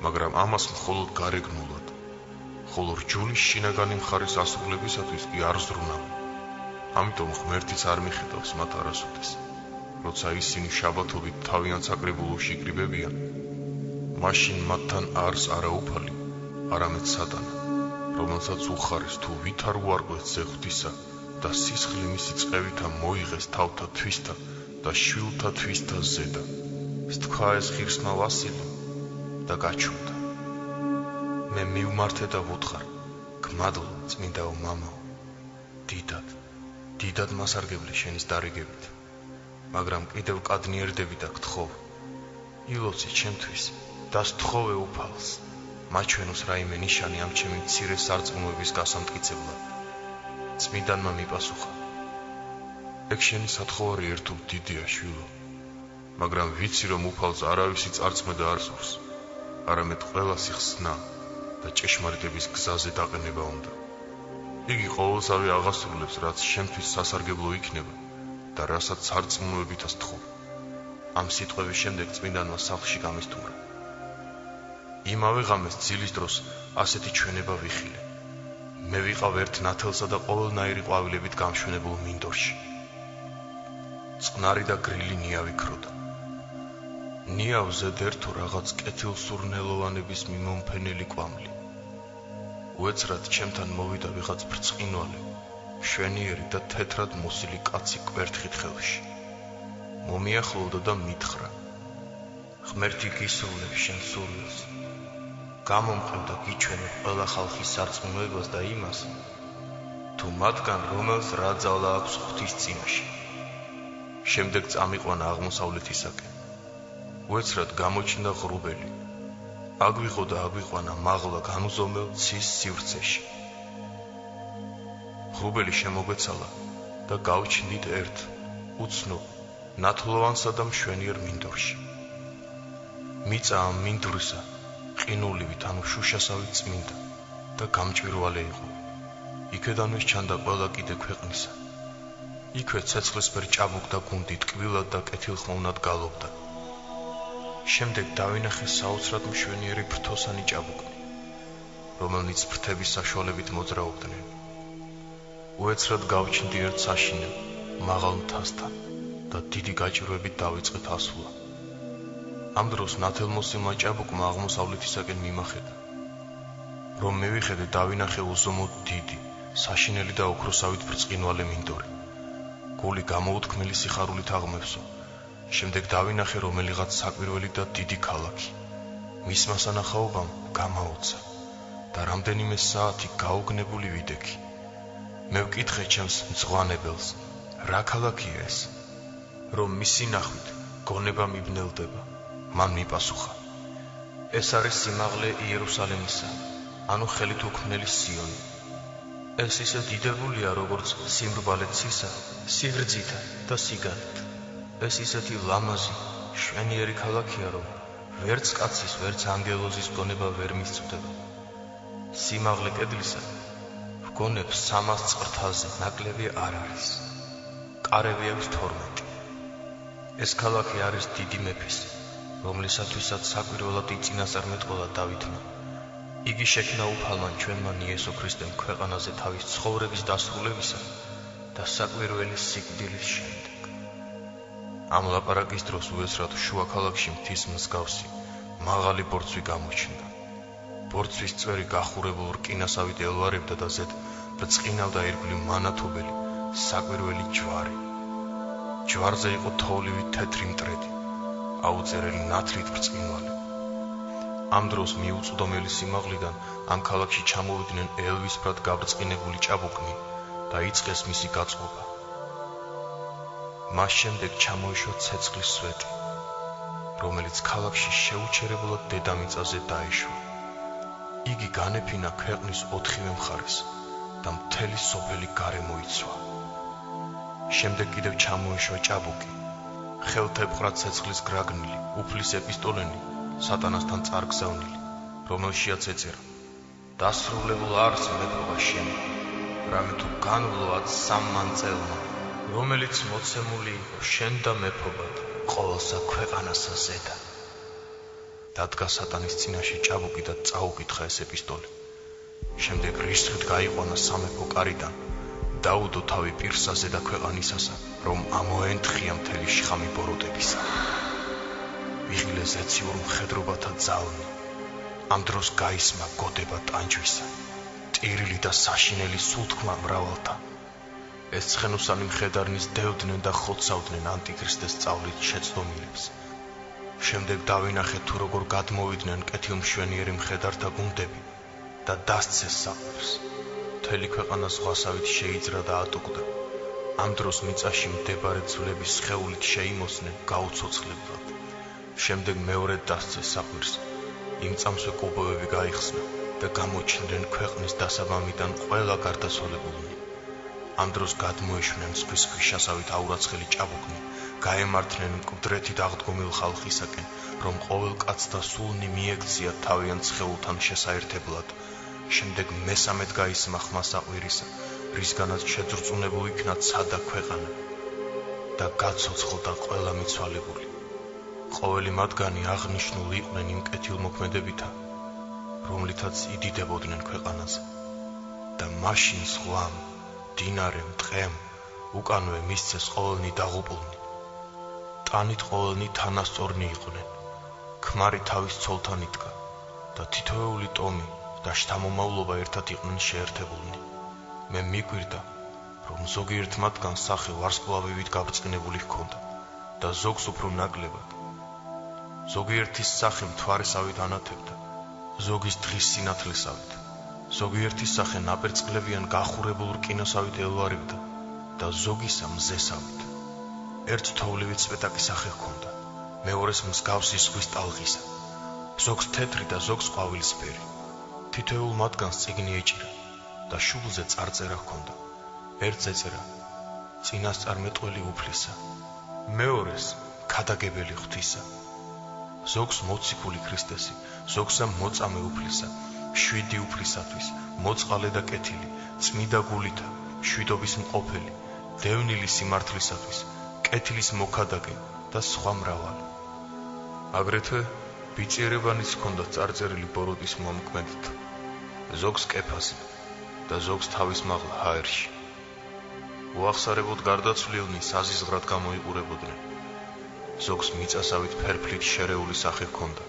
მაგრამ ამას მხოლოდ გარეგნულად, ხოლო რჯულის შინაგანი მხარის ასრულებისათვის კი არ ზრუნავენ. ამიტომ ღმერთიც არ მიხედავს მათ არასოდეს, როცა ისინი შაბათობით თავიანთ საკრებულოში იკრიბებიან, მაშინ მათთან არს არა უფალი, არამედ სატანა, რომელსაც უხარეს თუ ვით არ უარყვეს ძე ღვთისა და სისხლი მისი წყევითა მოიღეს თავთა თვისთა და შვილთა თვისთა ზედა. სთქვა ეს ღირსმა ვასილი და გაჩუმდა. მე მივმართე და ვუთხარ, გმადლო წმინდაო მამაო, დიდად მასარგებლე შენის დარიგებით, მაგრამ კიდევ კადნიერდები და გთხოვ, ილოცი ჩემთვის და სთხოვე უფალს, მაჩვენოს რაიმე ნიშანი ამ ჩემი მცირე სარწმუნოების გასამტკიცებლად. წმინდანმა მიპასუხა, ეგ შენი სათხოვარი ერთობ დიდია შვილო, მაგრამ ვიცი რომ უფალს არავისი წარწმედა არ სურს, არამედ ყველას იხსნა და ჭეშმარიტების გზაზე დაყენება უნდა. იგი ყოველსავე აღასრულებს, რაც შენთვის სასარგებლო იქნება და რასაც სარწმუნოებითა სთხოვ. ამ სიტყვების შემდეგ წმინდანმა სახლში გამისტუმრა. იმავე ღამეს ძილის დროს ასეთი ჩვენება ვიხილე. მე ვიყავ ერთ ნათელსა და ყოველნაირი ყვავილებით გამშვენებულ მინდორში. წყნარი და გრილი ნია ვიქროდა. ნიავზე დერთო რაღაც კეთილსურნელოვანების მიმომფენელი კვამლი. უეცრად ჩემთან მოვიდა ვიღაც ბრწყინვალე, მშვენიერი და თეთრად მოსილი კაცი კვერთხით ხელში. მომიახლოვდა და მითხრა, ღმერთი გისრულებს შენ სურვილს, გამომყევ და გიჩვენებ ყველა ხალხის სარწმუნოებას და იმას, თუ მათგან რომელს რა ძალა აქვს ღვთის წინაშე. შემდეგ წამიყვანა აღმოსავლეთისაკენ. უეცრად გამოჩნდა ღრუბელი. აგვიღო და აგვიყვანა მაღლა განუზომელ ცის სივრცეში. ღრუბელი შემოგვეცალა და გავჩნდით ერთ უცნობ, ნათლოვანსა და მშვენიერ მინდორში. მიწა ამ მინდვრისა ყინულივით ანუ შუშასავით წმინდა და გამჭვირვალე იყო. იქედანვე ჩანდა ყველა კიდე ქვეყნისა. იქვე ცეცხლისფერ ჭაბუკ და გუნდი ტკბილად და კეთილხმოვნად გალობდა. შემდეგ დავინახე საოცრად მშვენიერი ფრთოსანი ჭაბუკნი, რომელნიც ფრთების საშუალებით მოძრაობდნენ. უეცრად გავჩნდი ერთ საშინელ, მაღალ მთასთან და დიდი გაჭირვებით დავიწყეთ ასვლა. ამ დროს ნათელმოსილმა ჭაბუკმა აღმოსავლეთისაკენ მიმახედა. რომ მივიხედე, დავინახე უზომოდ დიდი, საშინელი და ოქროსავით ბრწყინვალე მინდორი. გული გამოუთქმელი სიხარულით აღმევსო. შემდეგ დავინახე რომელიღაც საკვირველი და დიდი ქალაქი. მის მასანახაობამ გამაოცა და რამდენიმე საათი გაოგნებული ვიდექი. მე ვკითხე ჩემს მწვანებელს, რა ქალაქია ეს? რომ მისი ნახვით გონება მიბნელდება. მან მიპასუხა, ეს არის სიმაღლე იერუსალემისა, ანუ ხელით უქმნელი სიონი. ეს ისე დიდებულია, როგორც სიმრბალე ცისა, სიგრძითა და სიგანით. ეს ისეთი ლამაზი, შვენიერი ქალაქია, რომ ვერც კაცის, ვერც ანგელოზის გონება ვერ მისწვდება. სიმაღლე კედლისა ვგონებს 300 წრთაზე ნაკლები არ არის. კარები აქვს 12. ეს ქალაქი არის დიდი მეფის, რომლისათვისაც საკვირველად იწინასწარმეტყველა დავითმა. იგი შექმნა უფალმა ჩვენმა იესო ქრისტემ ქვეყანაზე თავის ცხოვრების დასრულებისა და საკვირველი სიკვდილის შემდეგ. ამ ლაპარაკის დროს უეცრად შუა ქალაქში მთის მსგავსი მაღალი ბორცვი გამოჩნდა. ბორცვის წვერი გახურებულ რკინასავით ელვარებდა და ზედ ბრწყინავდა ირგვლივ მანათობელი საკვირველი ჯვარი. ჯვარზე იყო თოვლივით თეთრი მტრედი, აუწერელი ნათლით ბრწყინვალე. ამ დროს მიუწვდომელი სიმაღლიდან ამ ქალაქში ჩამოვიდნენ ელვისფრად გაბრწყინებული ჭაბუკნი და იწყეს მისი გაწყობა. მას შემდეგ ჩამოიშვა ცეცხლის სვეტი, რომელიც ქალაქში შეუჩერებლად დედამიწაზე დაეშვა. იგი განეფინა ქვეყნის 4-ვე მხარეს და მთელი სოფელი გარემოიცვა. შემდეგ კიდევ ჩამოიშვა ჭაბუკი, ხელთეპყრა ცეცხლის გრაგნილი, უფლის ეპისტოლენი, სატანასთან წარგზავნილი, რომელშიაც ეწერა: დასრულებულ არს მეფობა შენი, რამე თუ განვლოად სამმან წელმა, რომელიც მოცემული იყო შენ და მეფობად ყოველსა ქვეყანასა ზედა. დადგა სატანის წინაშე ჭაბუკი და წაუკითხა ეს ეპისტოლე. შემდეგ რისხით გაიყვანა სამეფო კარიდან, დაუდო თავი პირსა ზედა ქვეყანისასა, რომ ამოენთხია მთელი შხამი ბოროტებისა. ვიღილე ზეციურ მხედრობათა ძალნი. ამ დროს გაისმა გოდება ტანჯვისა, ტირილი და საშინელი სულთქმა მრავალთა. ეს ცხენოსანი მხედარნის დევდნენ და ხოცავდნენ ანტიქრისტეს სწავლით შეცდომილებს. შემდეგ დავინახე თუ როგორ გადმოვიდნენ კეთილმშვენიერი მხედართა გუნდები და დასცეს საყვირს. მთელი ქვეყანა ზღვასავით შეიძრა და ატუկდა. ამ დროს მიწაში მდებარე ძვლების სხეულით შეიმოსდნენ გაუცოცხლებლად. შემდეგ მეორედ დასცეს საყვირს. იმ წამსვე კუბოები გაიხსნა და გამოჩნდნენ ქვეყნის დასაბამიდან ყველა გარდაცვალებულნი. ამ დროს გადმოეშვნენ ზღვის ქვიშასავით აურაცხელი ჭაბუკნი, გაემართნენ მკვდრეთით აღდგომილ ხალხისაკენ, რომ ყოველ კაცს და სულნი მიექცია თავიანთ სხეულთან შესაერთებლად. შემდეგ მესამედ გაისმა ხმა საყვირისა, რისგანაც შეძრწუნებულ იქნა ცადა ქვეყანა და გაცოცხლდა ყველა მიცვალებული. ყოველი მათგანი აღნიშნული იყვნენ იმ კეთილმოქმედებითა, რომლითაც იდიდებოდნენ ქვეყანაზე. და მაშინ ზღვამ, დინარემ, ტყემ, უკანვე მისცეს ყოველნი დაღუპულნი. ტანით ყოველნი თანასწორნი იყვნენ. ქმარი თავის ცოლთან იდგა და თითოეული ტომი და შთამომავლობა ერთად იყვნენ შეერთებულნი. მე მიგვირდა, რომ ზოგიერთ მათგანს სახე ვარსკვლავივით გაბრწყინებული ჰქონდა და ზოგს უფრო ნაკლებად. ზოგიერთის სახე მთვარესავით ანათებდა, ზოგის დღის სინათლესავით, ზოგიერთის სახე ნაპერწკლებიან გახურებულ რკინასავით ელვარებდა და ზოგისა მზესავით. ერთ თოვლივით სპეტაკის სახე ჰქონდა, მეორეს მსგავსი ზღვის ტალღისა, ზოგს თეთრი და ზოგს ყვავილისფერი. თითოეულ მათგანს წიგნი ეჭირა და შუბლზე წარწერა ჰქონდა. ერთს ეწერა წინასწარმეტყველი უფლისა, მეორეს ქადაგებელი ღვთისა ზოგს მოციქული ქრისტესი, ზოგსა მოწამე უფლისა, 7 უფლისათვის, მოწყალე და კეთილი, წმიდა გულითა, შვიდობის მყოფელი, დევნილი სიმართლისათვის, კეთილის მოქადაგე და სხვა მრავალი. აგრეთვე ბიწიერებანიც ჰქონდა წარწერილი ბოროტის მომკმედით, ზოგს კეფასი და ზოგს თავის მაღლა ჰაერში. უახსარებოდ გარდაცვლილნი საზიზღრად გამოიყურებოდნენ, ზოგს მიწასავით ფერფლით შერეული სახე ჰქონდა,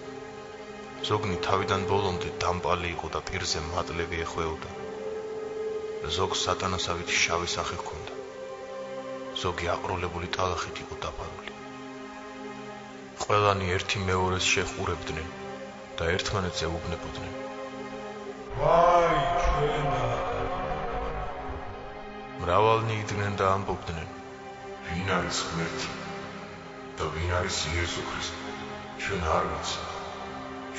ზოგნი თავიდან ბოლომდე დამპალი იყო და პირზე მატლები ეხვეოდა, ზოგს სატანასავით შავი სახე ჰქონდა, ზოგი აყროლებული ტალახით იყო დაფარული. ყველანი ერთი მეორეს შეჰყურებდნენ და ერთმანეთზე უბნებოდნენ. ვაი, ჩვენა! მრავალნი იდგნენ და ამბობდნენ, ვინ არის ღმერთი და ვინ არის იესო ქრისტე? ჩვენ არ ვიცით.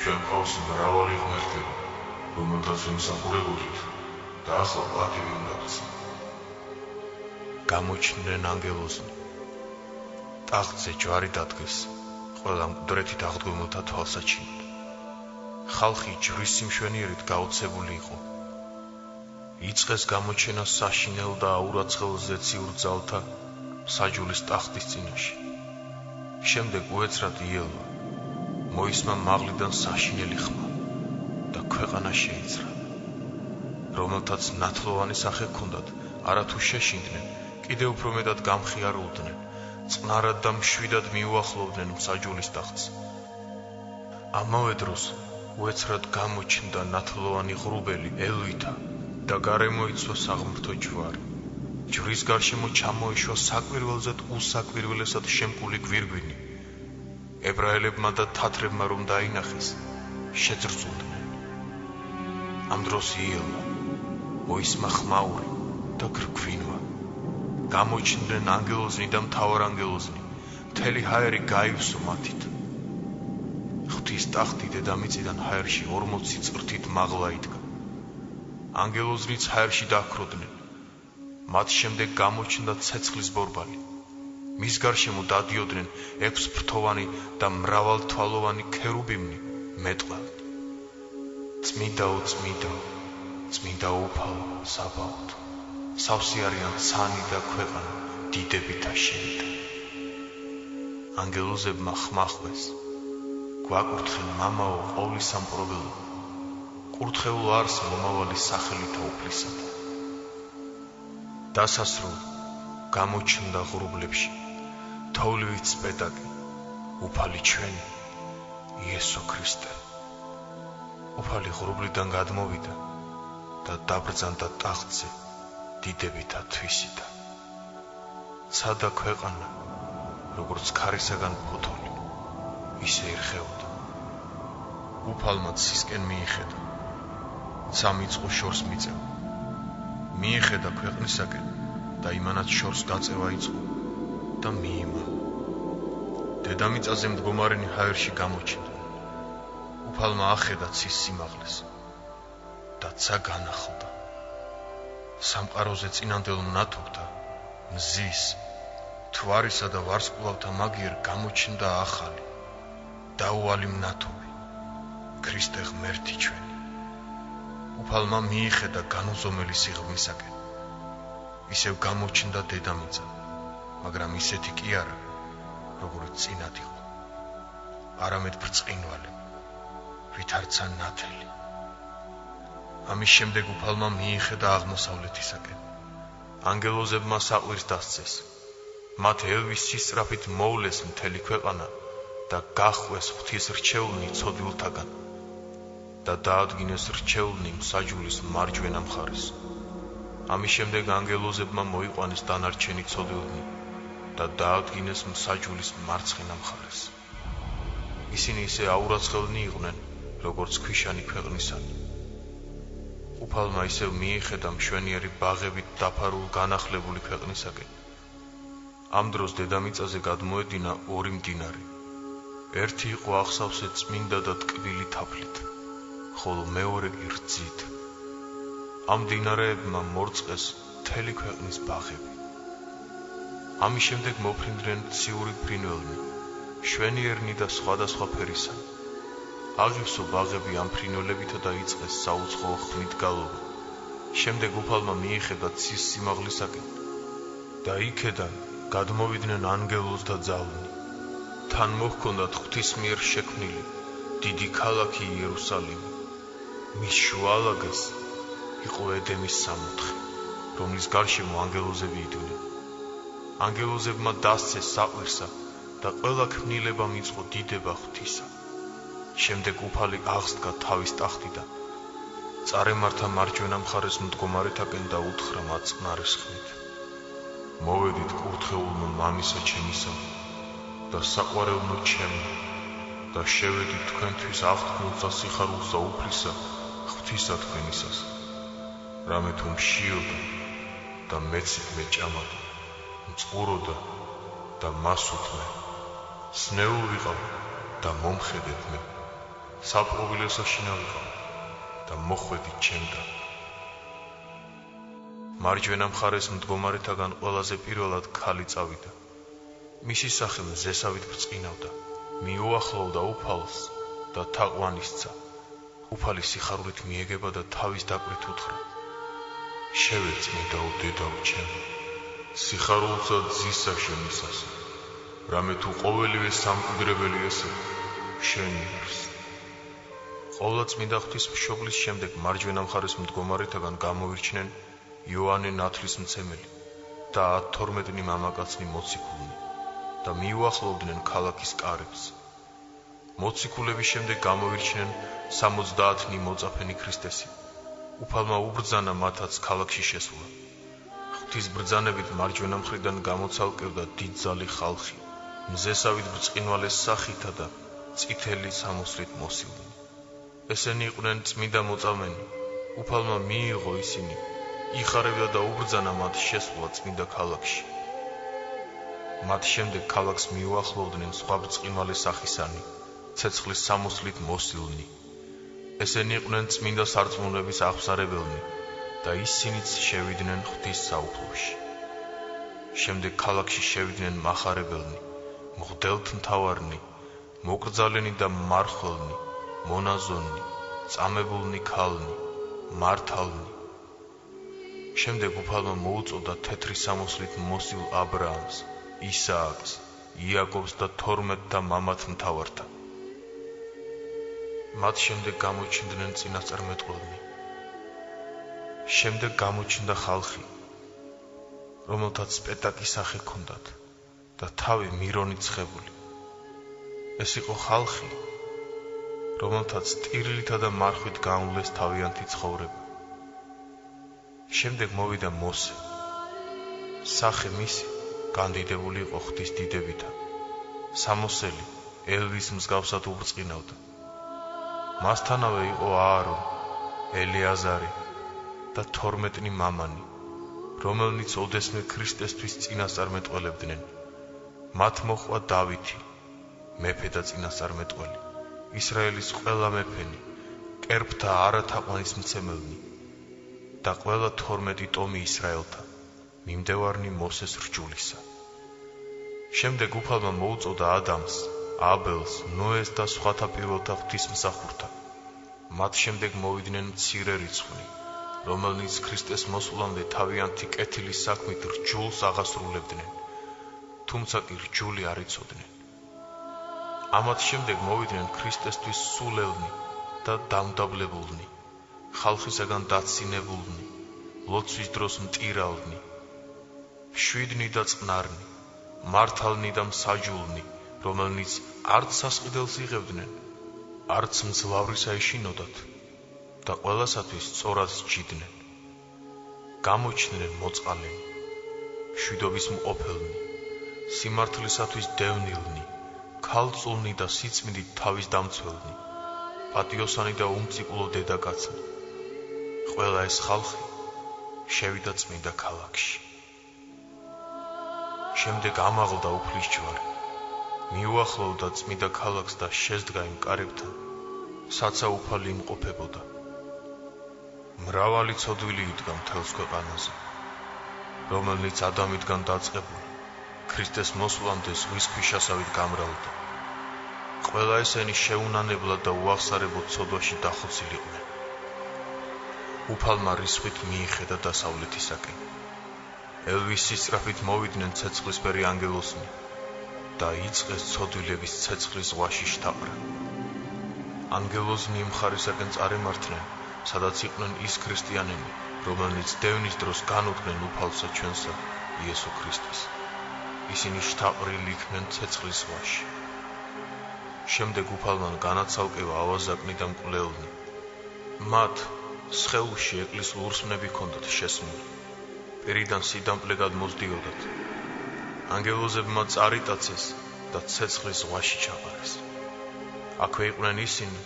ჩვენ ყავს მრავალი ღმერთები, რომელთაც ვიმსახურებოდით და ახლა პატივი უნდა გცნო. გამოჩნდნენ ანგელოზნი. ტახტზე ჯვარი დადგეს, ყველა მკვდრეთით აღდგომილთა თვალსაჩინოდ. ხალხი ჯვრის სიმშვენიერით გაოცებული იყო. იწყეს გამოჩენა საშინელ და აურაცხელ ზეციურ ძალთა საჯულის ტახტის წინაშე. შემდეგ უეცრად იელვა, მოისმა მაღლიდან საშინელი ხმა და ქვეყანა შეიძრა. რომელთაც ნათლოვანი სახე ჰქონდათ, არათუ შეშინდნენ, კიდევ უფრო მეტად გამხიარულდნენ, წყნარად და მშვიდად მიუახლოვდნენ მსაჯულის ტახტს. ამავე დროს უეცრად გამოჩნდა ნათლოვანი ღრუბელი ელვითა და გარემოიცვა საღმრთო ჯვარი. ჯვრის გარშემო ჩამოეშვა საკვირველზედ უსაკვირველესად შემკული გვირგვინი. ებრაელებმა და თათრებმა რომ დაინახეს, შეძრწუნდნენ. ამ დროს იელვა, მოისმა ხმაური და გვირგვინვა. გამოჩნდნენ ანგელოზნი და მთავარანგელოზნი, მთელი ჰაერი გაივსო მათით. ღვთის ტახტი დედამიწიდან ჰაერში 40 წრთით მაღლა იდგა. ანგელოზნიც ჰაერში დაჰქროდნენ. მათ შემდეგ გამოჩნდა ცეცხლის ბორბალი. მის გარშემო დადიოდნენ 6 ფრთოვანი და მრავალთვალოვანი ქერუბიმნი მეტყველად. წმიდაო, წმიდაო, წმინდა უფალო საბაოთ, სავსე არიან ცანი და ქვეყანა დიდებითა შენთან. ანგელოზებმა ხმახვეს, გვაკურთხენ მამაო ყოვლისამპრობელო, კურთხეულ არს მომავალი სახელითა უფლისათა. დასასრულ გამოჩნდა ღრუბლებში თოვლივით სპეტაკი, უფალი ჩვენი იესო ქრისტე. უფალი ღრუბლიდან გადმოვიდა და დაბრძანდა ტახტზე დიდებითა თვისითა. ცადა ქვეყანა, როგორც ქარისაგან ფოთოლი, ისე ირხეოდა. უფალმა ცისკენ მიიხედა, სამიწყო შორს მიწევა. მიიხედა ქვეყნისაკენ და იმანაც შორს გაწევა იწყო და მიიმა. დედამიწაზე მდგომარენი ჰაერში გამოჩნდა. უფალმა ახედა ცის სიმაღლეს და ცა განახლდა. სამყაროზე წინანდელ მნათობთა, მზის, თვარისა და ვარსკვლავთა მაგიერ გამოჩნდა ახალი, დაუვალი მნათობი, ქრისტე ღმერთი ჩვენი. უფალმა მიიხედა განუზომელი სიღრმისაკენ. ისევ გამოჩნდა დედამიწა, მაგრამ ისეთი კი არა, როგორც წინათ იყო. არამედ ბრწყინვალე, ვითარცა ნათელი. ამის შემდეგ უფალმა მიიხედა აღმოსავლეთისაკენ. ანგელოზებმა საყვირს დასცეს. მათ ელვის სისწრაფით მოვლეს მთელი ქვეყანა და გახვეს ღვთის რჩეულნი ცოდვილთაგან და დაადგინეს რჩეულნი მსაჯულის მარჯვენა მხარეს. ამის შემდეგ ანგელოზებმა მოიყვანეს დანარჩენი ცოდვილნი და დაადგინეს მსაჯულის მარცხენა მხარეს. ისინი ისე აურაცხელნი იყვნენ, როგორც ქვიშანი ქვეყნისანი. უფალმა ისევ მიიხედა მშვენიერი ბაღებით დაფარულ განახლებული ქვეყნისაკენ. ამ დროს დედამიწაზე გადმოედინა 2 მდინარე. ერთი იყო აღსავსე წმინდა და ტკბილი თაფლით, ხოლო მეორე კი რძით. ამ მდინარეებმა მორწყეს მთელი ქვეყნის ბაღები. ამის შემდეგ მოფრინდნენ ციური ფრინველნი, შვენიერნი და სხვადასხვა ფერისა. აღივსო ბაღები ამ ფრინველებითა და იწყეს საუცხოო ხმით გალობა. შემდეგ უფალმა მიიხედა ცის სიმაღლისაკენ და იქედან გადმოვიდნენ ანგელოზ და ძალნი. თან მოჰქონდათ ღვთის მიერ შექმნილი დიდი ქალაქი იერუსალიმი. მის შუალაგეს იყო ედემის სამოთხე, რომლის გარშემო ანგელოზები იდგნენ. ანგელოზებმა დასცეს საყვირსა და ყველა ქმნილება მიწყო დიდება ღვთისა. შემდეგ უფალი აღსდგა თავის ტახტიდან, წარემართა მარჯვენა მხარეს მდგომარეთაკენ და უთხრა მათ წყნარის ხმით: მოვედით კურთხეულნო მამისა ჩემისა და საყვარელნო ჩემო და შევედით თქვენთვის აღთქმულსა სიხარულს და უფლისა ღვთისა თქვენისას. რამე თუ მშიოდა და მეცით მეჭამადა, მწყუროდა და მასუთმე, სნეულ ვიყავ და მომხედეთ მე, საპყრობილესაშინა ვიყავ და მოხვედით ჩემთან. მარჯვენა მხარეს მდგომარეთაგან ყველაზე პირველად ქალი წავიდა. მისი სახე მზესავით ბრწყინავდა, მიუახლოვდა უფალს და თაყვანისცა. უფალი სიხარულით მიეგება და თავის დაკვრით უთხრა: შევეწმიდაო დედაო ჩემო, სიხარულსა ძისა შენისას, რამე თუ ყოველივე სამკვიდრებელი ესე შენი არის. ყოვლადწმიდა ღვთის მშობლის შემდეგ მარჯვენა მხარეს მდგომარეთაგან გამოვირჩნენ იოანე ნათლისმცემელი და 12 მამაკაცნი მოციქულნი და მიუახლოვდნენ ქალაქის კარებს. მოციქულების შემდეგ გამოვირჩნენ 70 მოწაფენი ქრისტესი. უფალმა უბრძანა მათაც ქალაქში შესვლა. ღვთის ბრძანებით მარჯვენა მხრიდან გამოცალკევდა დიდძალი ხალხი, მზესავით ბრწყინვალეს სახითა და წითელი სამოსლით მოსილნი. ესენი იყვნენ წმინდა მოწამენი. უფალმა მიიღო ისინი, იხარებდა და უბრძანა მათ შესვლა წმინდა ქალაქში. მათ შემდეგ ქალაქს მიუახლოვდნენ სხვა ბრწყინვალე სახისანი, ცეცხლის სამოსლით მოსილნი. ესენი იყვნენ წმინდა სარწმუნოების აღმსარებელნი და ისინიც შევიდნენ ღვთის საუფლოში. შემდეგ ქალაქში შევიდნენ მახარებელნი, მღვდელთმთავარნი, მოკრძალენი და მარხველნი, მონაზონნი, წამებულნი ქალნი, მართალნი. შემდეგ უფალმა მოუწოდა თეთრი სამოსლით მოსილ აბრაამს, ისააკს, იაკობს და 12 მამათმთავართან. მათ შემდეგ გამოჩნდნენ წინასწარმეტყველნი. შემდეგ გამოჩნდა ხალხი, რომელთაც სპეტაკი სახე ჰქონდათ და თავი მირონით ცხებული. ეს იყო ხალხი, რომელთაც ტირილითა და მარხვით განვლეს თავიანთი ცხოვრება. შემდეგ მოვიდა მოსე. სახე მისი განდიდებული იყო ღვთის დიდებითა. სამოსელი ელვის მსგავსად უბრწყინავდა. მასთანავე იყო აარონ, ელეაზარი და 12 მამანი, რომელნიც ოდესმე ქრისტესთვის წინასწარმეტყველებდნენ. მათ მოჰყვა დავითი, მეფე და წინასწარმეტყველი, ისრაელის ყველა მეფენი, კერპთა არათაყვანისმცემელნი და ყველა 12 ტომი ისრაელთა, მიმდევარნი მოსეს რჯულისა. შემდეგ უფალმა მოუწოდა ადამს, აბელს, ნოეს და სხვათა პირველთა ღვთისმსახურთა. მათ შემდეგ მოვიდნენ მცირე რიცხვი, რომელნიც ქრისტეს მოსვლამდე თავიანთი კეთილის საქმით რჯულს აღასრულებდნენ, თუმცა კი რჯული არ იცოდნენ. ამათ შემდეგ მოვიდნენ ქრისტესთვის სულელნი და დამდაბლებულნი, ხალხისაგან დაცინებულნი, ლოცვის დროს მტირალნი, მშვიდნი და წყნარნი, მართალნი და მსაჯულნი, რომელნიც არც სასყიდელს იღებდნენ, არც მძლავრისა ეშინოდათ და ყველასათვის სწორად სჯიდნენ. გამოჩნდნენ მოწყალენი, მშვიდობის მყოფელნი, სიმართლისათვის დევნილნი, ქალწულნი და სიწმინდით თავის დამცველნი, პატიოსანი და უმწიკულო დედაკაცნი. ყველა ეს ხალხი შევიდა წმინდა ქალაქში. შემდეგ ამაღლდა უფლის ჯვარი, მიუახლოვდა წმინდა ქალაქს და შესდგა იმ კარებთან, საცა უფალი იმყოფებოდა. მრავალი ცოდვილი იდგა მთელს ქვეყანაზე, რომელნიც ადამიდან დაწყებული ქრისტეს მოსვლამდე ზღვის ქვიშასავით გამრავლდა ყველა ესენი შეუნანებლად და უახსარებოდ ცოდვაში დახოცილიყვნენ. უფალმა რისხვით მიიხედა დასავლეთისაკენ. ელვის სისწრაფით მოვიდნენ ცეცხლისფერი ანგელოზნი და იწყეს ცოდვილების ცეცხლის ზღვაში შთაყრა. ანგელოზნი იმ მხარისაკენ წარემართნენ, სადაც იყვნენ ის ქრისტიანები, რომელნიც დევნის დროს განუდგნენ უფალსა ჩვენსა იესო ქრისტეს. ისინი შთაყრილი იქნენ ცეცხლის ზღვაში. შემდეგ უფალმან განაცალკევა ავაზაკნი და მკვლელნი. მათ სხეულში ეკლესიურ ურსმნები ჰქონდათ შესმული. პირიდან სიდამპლე გადმოსდიოდათ. ანგელოზებმა წარიტაცეს და ცეცხლის ზღვაში ჩაყარეს. აქვე იყვნენ ისინი,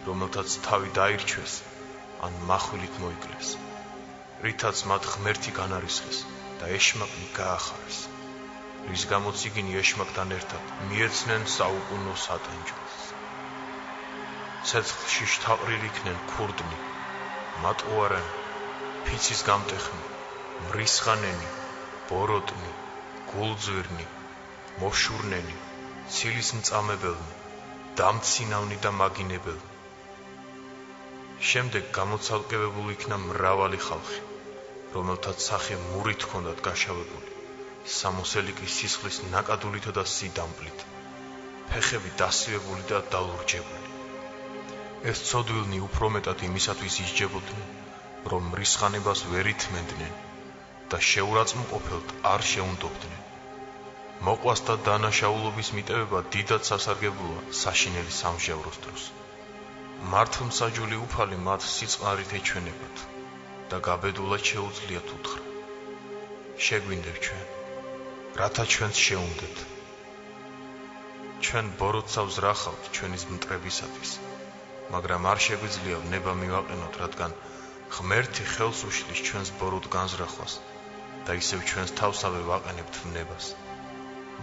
რომელთაც თავი დაირჩეს ან מחვილით მოიკლეს, რითაც მათ ღმერთი განარისხეს და ეშმაკნი გაახარეს, რის გამოც იგინი ეშმაკთან ერთად მიეცნენ საუკუნო სატანჯოს. ცეცხლში შთაყრილი იქნენ ქურდნი, მატყუარანი, ფიცის გამტეხნი, მრისხანენი, ბოროტნი, გულძვირნი, მოშურნენი, ცილის მწამებელნი, დამცინავნი და მაგინებელნი. შემდეგ გამოცალკევებული იქნა მრავალი ხალხი, რომელთაც სახე მურით ჰქონდათ გაშავებული, სამოსელი კი სისხლის ნაკადულითა და სიდამპლით, ფეხები დასივებული და დალურჯებული. ეს ცოდვილნი უფრო მეტად იმისათვის ისჯებოდნენ, რომ მრისხანებას ვერ ითმენდნენ და შეურაცხმყოფელთ არ შეუნდობდნენ. მოყვას და დანაშაულობის მიტევება დიდად სასარგებლოა საშინელი სამჟევროს დროს. მართლმსაჯული უფალი მათ სიწყარით ეჩვენებათ და გაბედულად შეუძლიათ უთხრა: შეგვინდებ ჩვენ, რათა ჩვენც შეუნდეთ. ჩვენ ბოროტსავს რახავთ ჩვენის მტრებისათვის, მაგრამ არ შეგვიძლია ნება მივაყენოთ, რადგან ღმერთი ხელს უშლის ჩვენს ბოროტ განზრახვას და ისევ ჩვენს თავსავე ვაყენებთ ნებას.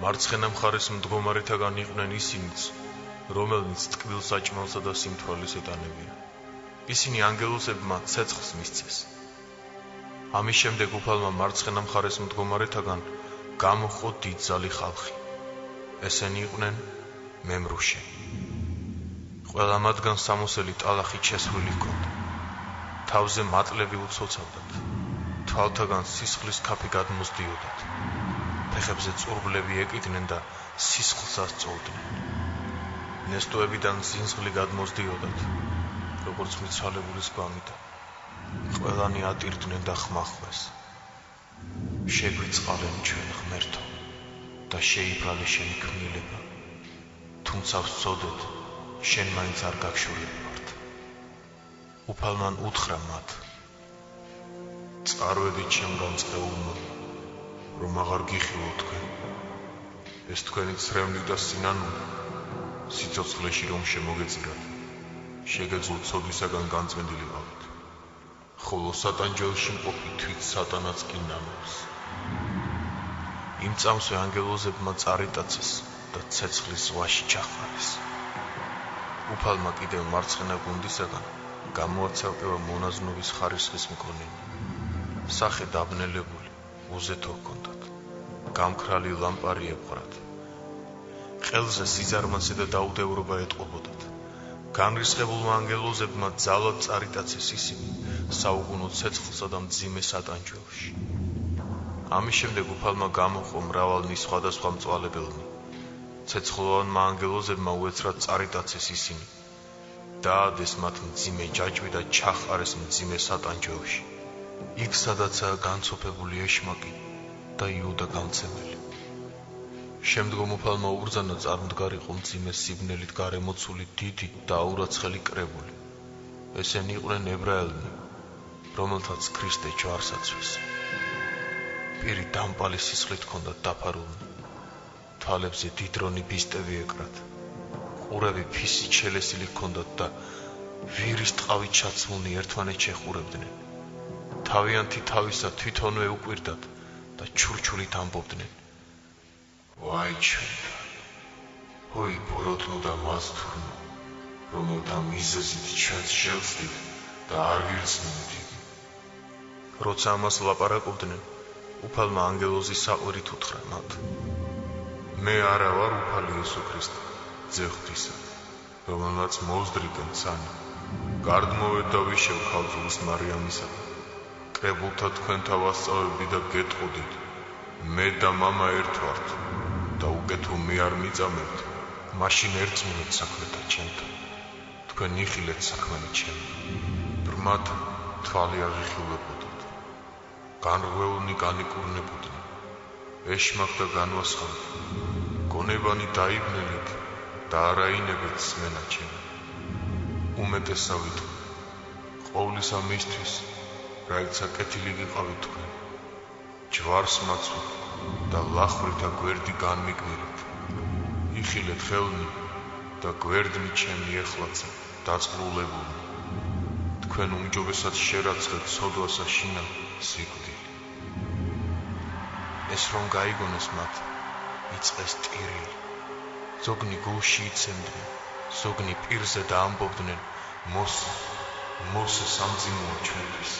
მარცხენა მხარეს მდგომარეთაგან იყვნენ ისინიც, რომელნიც ტკბილ საჭმელსა და სიმთვრალეს ეტანებიან. ისინი ანგელოზებმა ცეცხლს მისცეს. ამის შემდეგ უფალმა მარცხენა მხარეს მდგომარეთაგან გამოჰყო დიდძალი ხალხი. ესენი იყვნენ მემრუშე. ყველა მათგან სამოსელი ტალახით შესრული ჰქონდა. თავზე მატლები უცოცავდათ, თვალთაგან სისხლის ქაფი გადმოსდიოდათ, ფეხებზე წურბლები ეკიდნენ და სისხლსაც წოვდნენ. ნესტოებიდან ზინზღლი გადმოსდიოდათ, როგორც მიცვალებულის გვამიდან. ყველანი ატირდნენ და ხმახვეს. შეგვიწყალენ ჩვენ ღმერთო და შეიბრალე შენი ქმნილება, თუმცა ვსწოდეთ, შენ მაინც არ გაგშორები ვართ. უფალმან უთხრა მათ: წარვედით ჩემგან წყეულმა, რომ აღარ გიხილო თქვენ. ეს თქვენი ცრემლი და სინანული, სიცოცხლეში რომ შემოგეწირათ, შეგეძლოთ ცოდვისაგან განწმენდილი ვიყავით, ხოლო სატანჯელში მყოფი თვით სატანაც კი ნამობს. იმ წამსვე ანგელოზებმა წარიტაცეს და ცეცხლის ზღვაში ჩახარეს. უფალმა კიდევ მარცხენა გუნდისაგან გამოაცალკევა მონაზვნობის ხარისხის მქონენი. სახე დაბნელებული, უზეთო ჰქონდათ, გამქრალი ლამპარი ეყვრათ. ყელზე სიზარმაცე და დაუდევრობა ეტყობოდათ. განრისხებულმა ანგელოზებმა ძალად წარიტაცეს ისინი საუკუნო ცეცხლსა და მძიმე სატანჯველში. ამის შემდეგ უფალმა გამოჰყო მრავალნი სხვადასხვა მწვალებელნი. ცეცხლოვანმა ანგელოზებმა უეცრად წარიტაცეს ისინი, დაადეს მათ მძიმე ჯაჭვი და ჩაჰყარეს მძიმე სატანჯველში, იქ სადაცაა განცოფებული ეშმაკი და იუდა გამცემელი. შემდგომ უფალმა უბრძანა წარმდგარიყო მძიმე სიბნელით გარემოცული დიდი და აურაცხელი კრებული. ესენი იყვნენ ებრაელნი, რომელთაც ქრისტე ჯვარს აცვეს. პირი დამპალი სისხლით ჰქონდათ დაფარულნი, თვალებზე დიდრონი ბისტები ეკრათ, ყურები ფისით შელესილი ჰქონდათ და ვირის ტყავით ჩაცმულნი ერთმანეთს შეჰყურებდნენ. თავიანთი თავისა თვითონვე უკვირდათ და ჩურჩულით ამბობდნენ: ვაი ჩვენდა, ой ბოროტნო და მასთურნო, რომელთა მიზეზით ჩვენს შევსდით და არ ვირწმუნეთ იგი. როცა ამას ლაპარაკობდნენ, უფალმა ანგელოზის საყვირით უთხრა მათ: მე არა ვარ უფალი იესო ქრისტე, ძე ღვთისა. რომელმაც მოздრიგენ ცანი. გარდმოვედ და ვიშევ ქალწულის მარიამისა. კრებულთა თქვენთა ვასწავებდი და გეტყოდით, მე და მამა ერთ ვართ და უკეთო მე არ მიწამებთ, მაშინ ერწყმულეთ საქმეთა ჩემთან. თქვენ იხილეთ საქმენი ჩემი. ბრმად თვალი აღიხილებოდოთ. განრღვეულნი განიკურნებოდნენ. ეშმაკ და განვასხამთ. გონებანი დაიბნელით და არაინებეთ სმენა ჩემი. უმეტესა ვიტყვი. ყოვლისა მისთვის, რაიცა კეთილი გიყავით თქვენ. ჯვარს მაცვით და ლახვრითა გვერდი განმიგმირეთ. იხილეთ ხელნი და გვერდნი ჩემი ეხლაცა დაწყრულებული. თქვენ უმჯობესად შერაცხეთ სოდვასა შინა სიკვდილი. ეს რომ გაიგონეს მათ, იწყეს ტირილი. ზოგნი გულში იცემდნენ, ზოგნი პირზე და ამბობდნენ, მოსე სამძიმოა ჩვენთვის.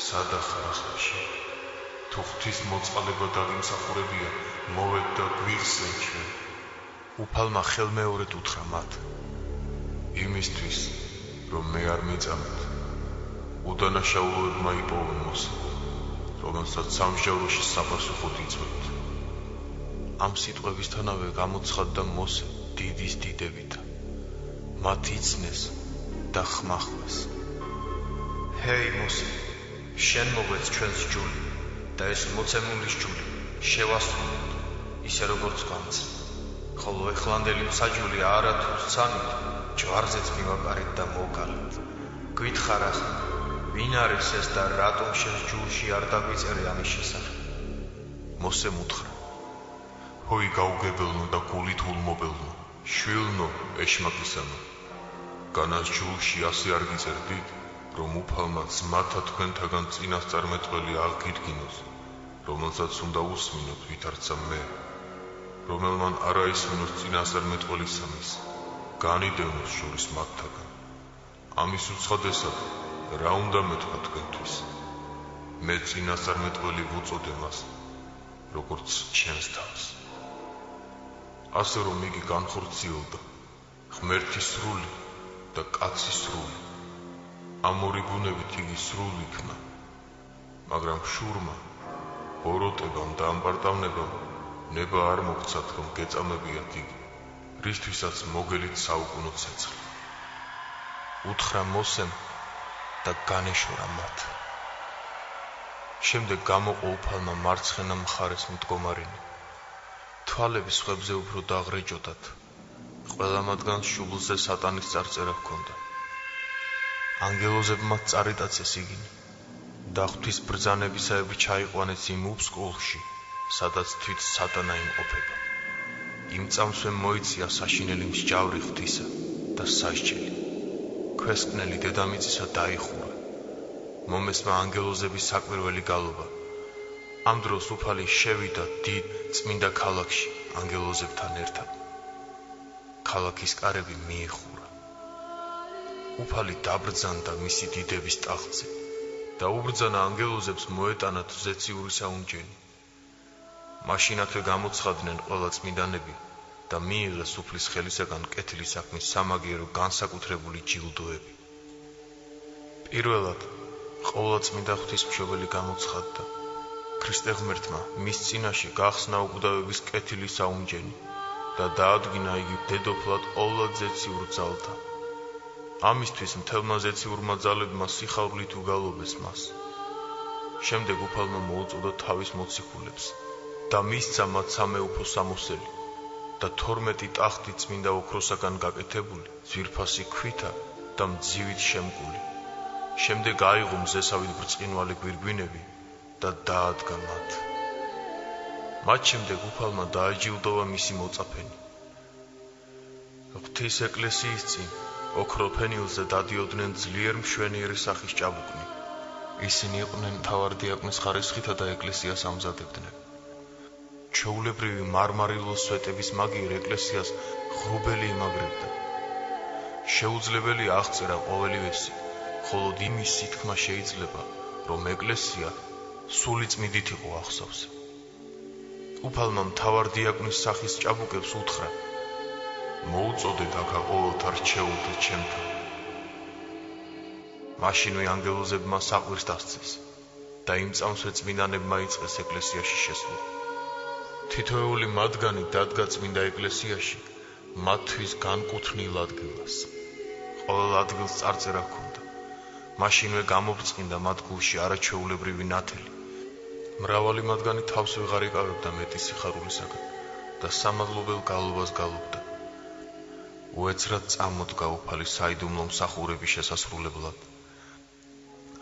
სადა ხარ ახლა? თუ ღვთის მოწყალება დაგიმსახურებია, მოვედ და გვიხსენ ჩვენ. უფალმა ხელმეორედ უთხრა მათ, იმისთვის, რომ მე არ მიწამეთ. უდანაშაულოებმა იპოვონ მოსე, რომელსაც სამსჯავროში საპასუხოდ იწვევთ. ამ სიტყვებისთანავე გამოცხადდა მოსე დიდის დიდებით. მათ იცნეს და ხმახვეს. ჰეი მოსე, შენ მოგვეც ჩვენს ჯული და ეს მოცემულის ჯული შევასრულოთ, ისე როგორც გვამცნო. ხოლო ეხლანდელი მსაჯული არათუ სცანით, ჯვარზეც მივაყარეთ და მოვგალეთ. გვითხრ ახლა, ვინ არის ეს და რატომ შენს ჯულში არ დაგვიწერე ამის შესახებ? მოსემ უთხრა, ჰოი გაუგებელნო და გულით ულმობელნო, შვილნო ეშმაკისანო, განას ჯულში ასე არ გიწერდით, რომ უფალმა ძმათა თქვენთაგან წინასწარმეტყველი აღგიდგინოს, რომელსაც უნდა უსმინოთ ვითარცა მე, რომელმან არა ისმინოს წინასწარმეტყველი სამის, განიდევნოს შორის მათთაგან. ამის უცხადესად რა უნდა მეთქვა თქვენთვის? მე წინასწარმეტყველი ვუწოდე მას, როგორც ჩემს თავს. ასე რომ იგი განხორციელდა, ღმერთის სრული და კაცის სრული. ამ ორი ბუნებით იგი სრული იქნა, მაგრამ შურმა, ბოროტებამ და ამპარტავნებამ ნება არ მოგცათ, რომ გეწამებიათ იგი, რისთვისაც მოგელით საუკუნო ცეცხლი. უთხრა მოსემ და განეშორა მათ. შემდეგ გამოყო უფალმა მარცხენა მხარეს მდგომარენი. თვალები სხვებზე უფრო დაღრეჯოდათ. ყველა მათგანს შუბლზე სატანის წარწერა ჰქონდა. ანგელოზებმა წარიტაცეს იგინი და ღვთის ბრძანებისაებრ ჩაიყვანეს იმ უბსკოლში, სადაც თვით სატანა იმყოფება. იმ წამსვე მოიცია საშინელი მსჯავრი ღვთისა და სასჯელი. ქვესკნელი დედამიწისა დაიხურა. მომესმა ანგელოზების საკვირველი გალობა. ამ დროს უფალი შევიდა დიდ წმინდა ქალაქში ანგელოზებთან ერთად. ქალაქის კარები მიეხურა. უფალი დაბრძანდა მისი დიდების ტახტზე და უბრძანა ანგელოზებს მოეტანათ ზეციური საუნჯენი. მაშინათვე გამოცხადნენ ყველა წმინდანები და მიიღეს უფლის ხელისაგან კეთილი საქმის სამაგიერო განსაკუთრებული ჯილდოები. პირველად ყოვლადწმინდა ღვთისმშობელი გამოცხადდა. ქრისტე ღმერთმა მის წინაშე გახსნა უკვდავების კეთილი საუნჯენი და დაადგინა იგი დედოფლად ყოვლად ზეციურ ძალთა. ამისთვის მთელმა ზეციურმა ძალებმა სიხარულით უგალობეს მას. შემდეგ უფალმა მოუწოდა თავის მოციქულებს და მისცა მათ სამეუფო სამოსელი და 12 ტახტი წმინდა ოქროსაგან გაკეთებული, ძვირფასი ქვითა და მძივით შემკული. შემდეგ აიღო მზესავით ბრწყინვალე გვირგვინები და დაადგა მათ. მათ შემდეგ უფალმა დააჯილდოვა მისი მოწაფენი. ღვთის ეკლესიის წინ ოქრო ფენილზე დადიოდნენ ძლიერ მშვენიერი სახის ჭაბუკნი. ისინი იყვნენ მთავარდიაკნის ხარისხითა და ეკლესიას ამზადებდნენ. ჩვეულებრივი მარმარილოს სვეტების მაგიერ ეკლესიას ღრუბელი იმაგრებდა. შეუძლებელია აღწერა ყოველივესი, ხოლო იმის სითქმა შეიძლება, რომ ეკლესია სული წმიდით იყო ახსოვს. უფალმა მთავარდიაკნის სახის ჭაბუკებს უთხრა, მოუწოდეთ აქა ყოველთა რჩეულთა ჩემთან. მაშინვე ანგელოზებმა საყვირს დასცეს და იმ წამსვე წმინდანებმა იწყეს ეკლესიაში შესვლა. თითოეული მათგანი დადგა წმინდა ეკლესიაში მათთვის განკუთვნილ ადგილას. ყოველ ადგილს წარწერა ჰქონდა. მაშინვე გამობრწყინდა მათ გულში არაჩვეულებრივი ნათელი. მრავალი მათგანი თავს ვეღარ იკავებდა მეტი სიხარულისაგან და სამადლობელ გალობას გალობდა. უეცრად წამოდგა უფალი საიდუმლო მსახურების შესასრულებლად.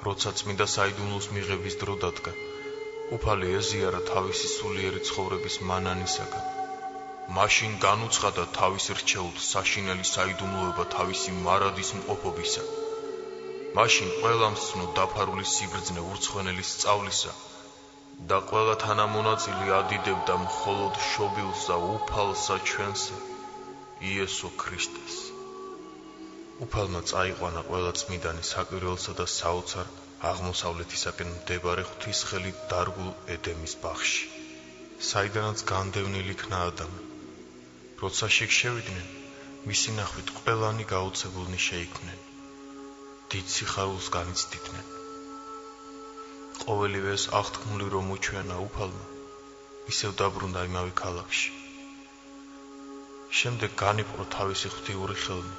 როცა წმინდა საიდუმლოს მიღების დრო დადგა, უფალი ეზიარა თავისი სულიერი ცხოვრების მანანისაგან. მაშინ განუცხადა თავის რჩეულს საშინელი საიდუმლოება თავისი მარადის მყოფობისა. მაშინ ყველამ სცნო დაფარული სიბრძნე ურცხვენელი სწავლისა და ყველა თანამონაწილე ადიდებდა მხოლოდ შობილსა უფალსა ჩვენსა იესო ქრისტეს. უფალმა წაიყვანა ყველა წმინდანი საკვირველსა და საოცარ აღმოსავლეთისაკენ მდებარე ღვთისხელი დარგულ ედემის ბაღში, საიდანაც განდევნილი იქნა ადამი. როცა შიგ შევიდნენ, მისი ნახვით ყველანი გაუცებულნი შეიქმნენ, დიდ სიხარულს განიცდიდნენ. ყოველივე ეს აღთქმული რომ უჩვენა უფალმა, ისევ დაბრუნდა იმავე ქალაქში. შემდეგ განიპყრო თავისი ღვთიური ხელნი,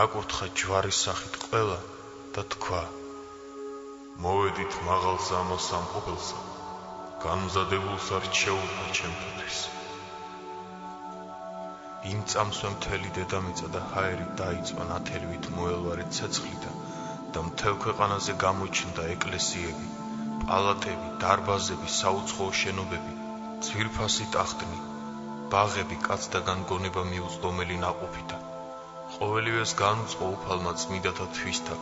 აკურთხა ჯვარის სახით ყველა და თქვა: მოვედით მაღალსა ამას სამყოფელსა, გამზადებულსა რჩეულთა ჩემთვის. იმ წამსვე მთელი დედამიწა და ჰაერი დაიწვა ნათელივით მოელვარე ცეცხლიდან და მთელ ქვეყანაზე გამოჩნდა ეკლესიები, პალატები, დარბაზები, საუცხოო შენობები, ძვირფასი ტახტნი, ბაღები კაცთაგან გონება მიუწვდომელი ნაყოფითა. ყოველივეს განუწყო უფალმა წმინდათა თვისთა,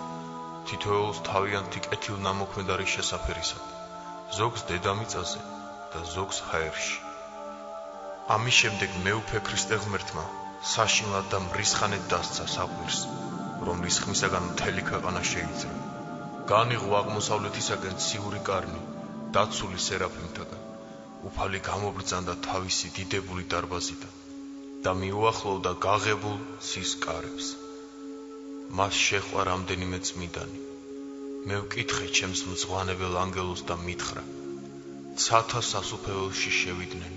თითოეულს თავიანთი კეთილნამოქმედარი შესაფერისად, ზოგს დედამიწაზე და ზოგს ჰაერში. ამის შემდეგ მეუფე ქრისტე ღმერთმა საშინლად და მრისხანედ დასცა საყვირს, რომლის ხმისაგან მთელი ქვეყანა შეიძრა. განიღო აღმოსავლეთისაკენ ციური კარნი, დაცული სერაფიმთაგან. უფალი გამობრძანდა თავისი დიდებული დარბაზიდან და მიუახლოვდა გაღებულ ცის კარებს. მას შეჰყვა რამდენიმე წმინდანი. მე ვკითხე ჩემს მწვანებელ ანგელოზს და მითხრა: ცათა სასუფეველში შევიდნენ.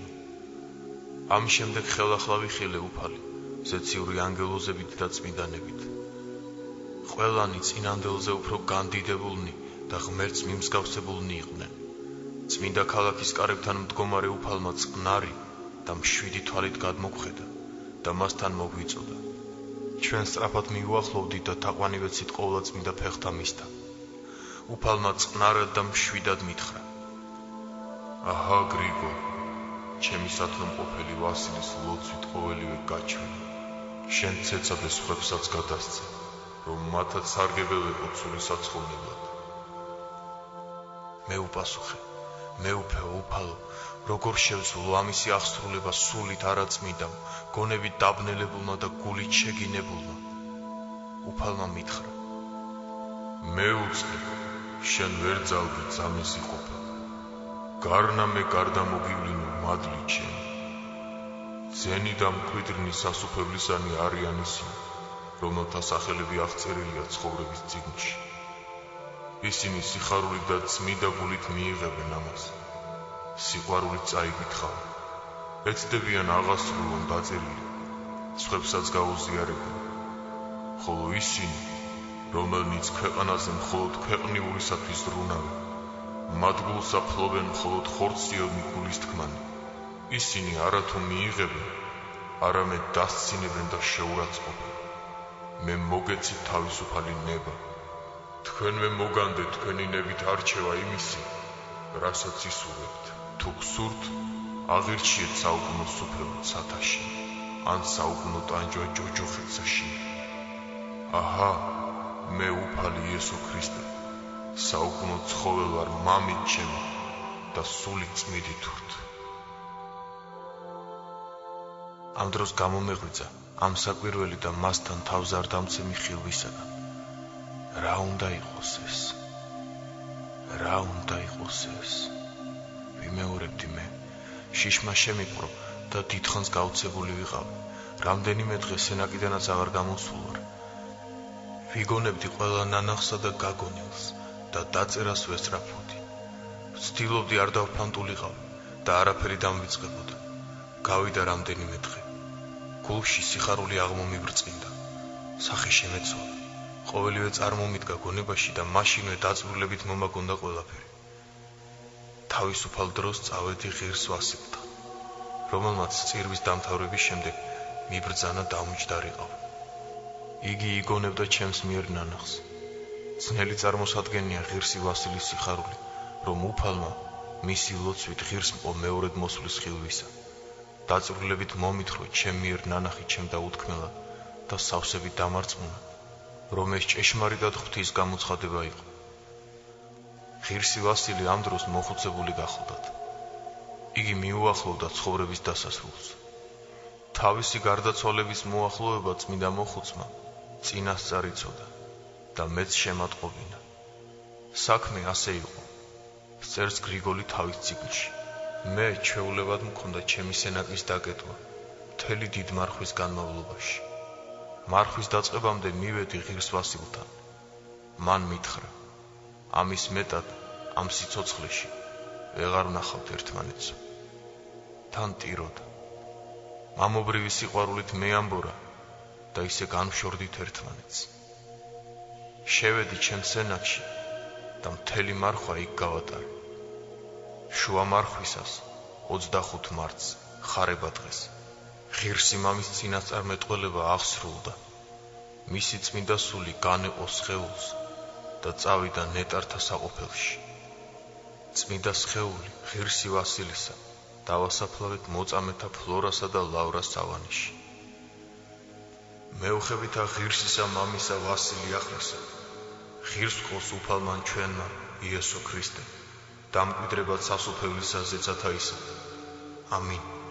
ამ შემდეგ ხელახლა ვიხილე უფალი, ზეციური ანგელოზებით და წმინდანებით. ყველანი წინანდელზე უფრო განდიდებულნი და ღმერთს მიმსგავსებულნი იყვნენ. წმინდა ქალაქის კარებთან მდგომარე უფალმა წყნარი და მშვიდი თვალით გადმოგხედა და მასთან მოგვიწოდა. ჩვენ სწრაფად მიუახლოვდით და თაყვანი ვეცით ყოვლადწმინდა ფეხთა მისთა. უფალმა წყნარად და მშვიდად მითხრა: აჰა გრიგორ, ჩემი სათნომყოფელი ვასილის ლოცვით ყოველივე გაჩვენა. შენ ცეცადე სხვებსაც გადასცე, რომ მათაც სარგებელებო ცული საცხოვნებლად. მე უპასუხე: მეუფეო უფალო, როგორ შევცვლო ამისი აღსრულება სულით არაწმიდამ, გონებით დაბნელებულმა და გულით შეგინებულმა? უფალმა მითხრა: მე უწყე, შენ ვერ ძალგი ძამესი ყოფა. გარნა მე გარდა მოგივლინო მადლი ჩემი. ძენი და მკვიდრნი სასუფევლისანი არიან ისინი, რომელთა სახელები აღწერილია ცხოვრების წიგნში. ისინი სიხარული და წმიდა გულით მიიღებენ ამას. სიყვარულით წაიკითხავენ. ეცდებიან აღასრულონ დაწერილი, სხვებსაც გაუზიარებენ. ხოლო ისინი, რომელნიც ქვეყანაზე მხოლოდ ქვეყნიურისათვის ზრუნავენ, მათ გულსა ფლობენ მხოლოდ ხორციელნი გულისთქმანი. ისინი არათუ მიიღებენ, არამედ დასცინებენ და შეურაცხყოფენ. მე მოგეცით თავისუფალი ნება. თქვენვე მოგანდეთ თქვენი ნებით არჩევა იმისი, რასაც ისურვებთ. თუ გსურთ, აღირჩიეთ საუკუნო სუფევო ცათაში, ან საუკუნო ტანჯვა ჯოჯოხეთსაში. აჰა, მე უფალი იესო ქრისტე, საუკუნო ცხოველ ვარ მამით ჩემი და სული წმიდით ვრთ. ამ დროს გამომეღვიძა ამ საკვირველი და მასთან თავზარდამცემი ხილვისაგან. რა უნდა იყოს ეს? რა უნდა იყოს ეს? ვიმეორებდი მე. შიშმა შემიპყრო და დიდხანს გაუცებული ვიყავი, რამდენიმე დღე სენაკიდანაც აღარ გამოსულ ვარ. ვიგონებდი ყველა ნანახსა და გაგონილს და დაწერას ვესწრაფოდი. ვცდილობდი არ დავფანტულიყავ და არაფერი დამვიწყებოდა. გავიდა რამდენიმე დღე. გულში სიხარული აღმომიბრწყინდა. სახე შემეცვალა. ყოველივე წარმომიდგა გონებაში და მაშინვე დაწვრილებით მომაგონდა ყველაფერი. თავისუფალ დროს წავედი ღირს ვასილთან, რომელმაც წირვის დამთავრების შემდეგ მიბრძანა დამჯდარიყავ. იგი იგონებდა ჩემს მიერ ნანახს. ძნელი წარმოსადგენია ღირსი ვასილის სიხარული, რომ უფალმა მისი ლოცვით ღირს მყო მეორედ მოსვლის ხილვისა. დაწვრილებით მომითხრო ჩემ მიერ ნანახი ჩემ დაუთქმელად და სავსებით დამარწმუნა, რომ ეს ჭეშმარიტად ღვთის გამოცხადება იყო. ღირსი ვასილი ამ დროს მოხუცებული გახლდათ. იგი მიუახლოვდა ცხოვრების დასასრულს. თავისი გარდაცვალების მოახლოვება წმინდა მოხუცმა წინასწარ იცოდა და მეც შემატყობინა. საქმე ასე იყო. წერს გრიგოლი თავის წიგნში. მე ჩვეულებად მქონდა ჩემი სენაკის დაკეტვა მთელი დიდ მარხვის განმავლობაში. მარხვის დაწყებამდე მივედი ღირს ვასილთან. მან მითხრა, ამის მეტად ამ სიცოცხლეში ვეღარ ვნახავთ ერთმანეთს. თან ტიროდა. მამობრივი სიყვარულით მეამბორა და ისე განვშორდით ერთმანეთს. შევედი ჩემ სენაკში და მთელი მარხვა იქ გავატარე. შუა მარხვისას 25 მარტს ხარება დღეს ღირსი მამის წინასწარმეტყველება აღსრულდა. მისი წმინდა სული განეყო სხეულს და წავიდა ნეტართა საყოფელში. წმინდა სხეული ღირსი ვასილისა დავასაფლავეთ მოწამეთა ფლორასა და ლავრას სავანეში. მეუხებითა ღირსისა მამისა ვასილი ახლისა, ღირს ხოს უფალმან ჩვენმა იესო ქრისტე, დამკვიდრებად სასופევლისა ზეცათა ისა. ამინ.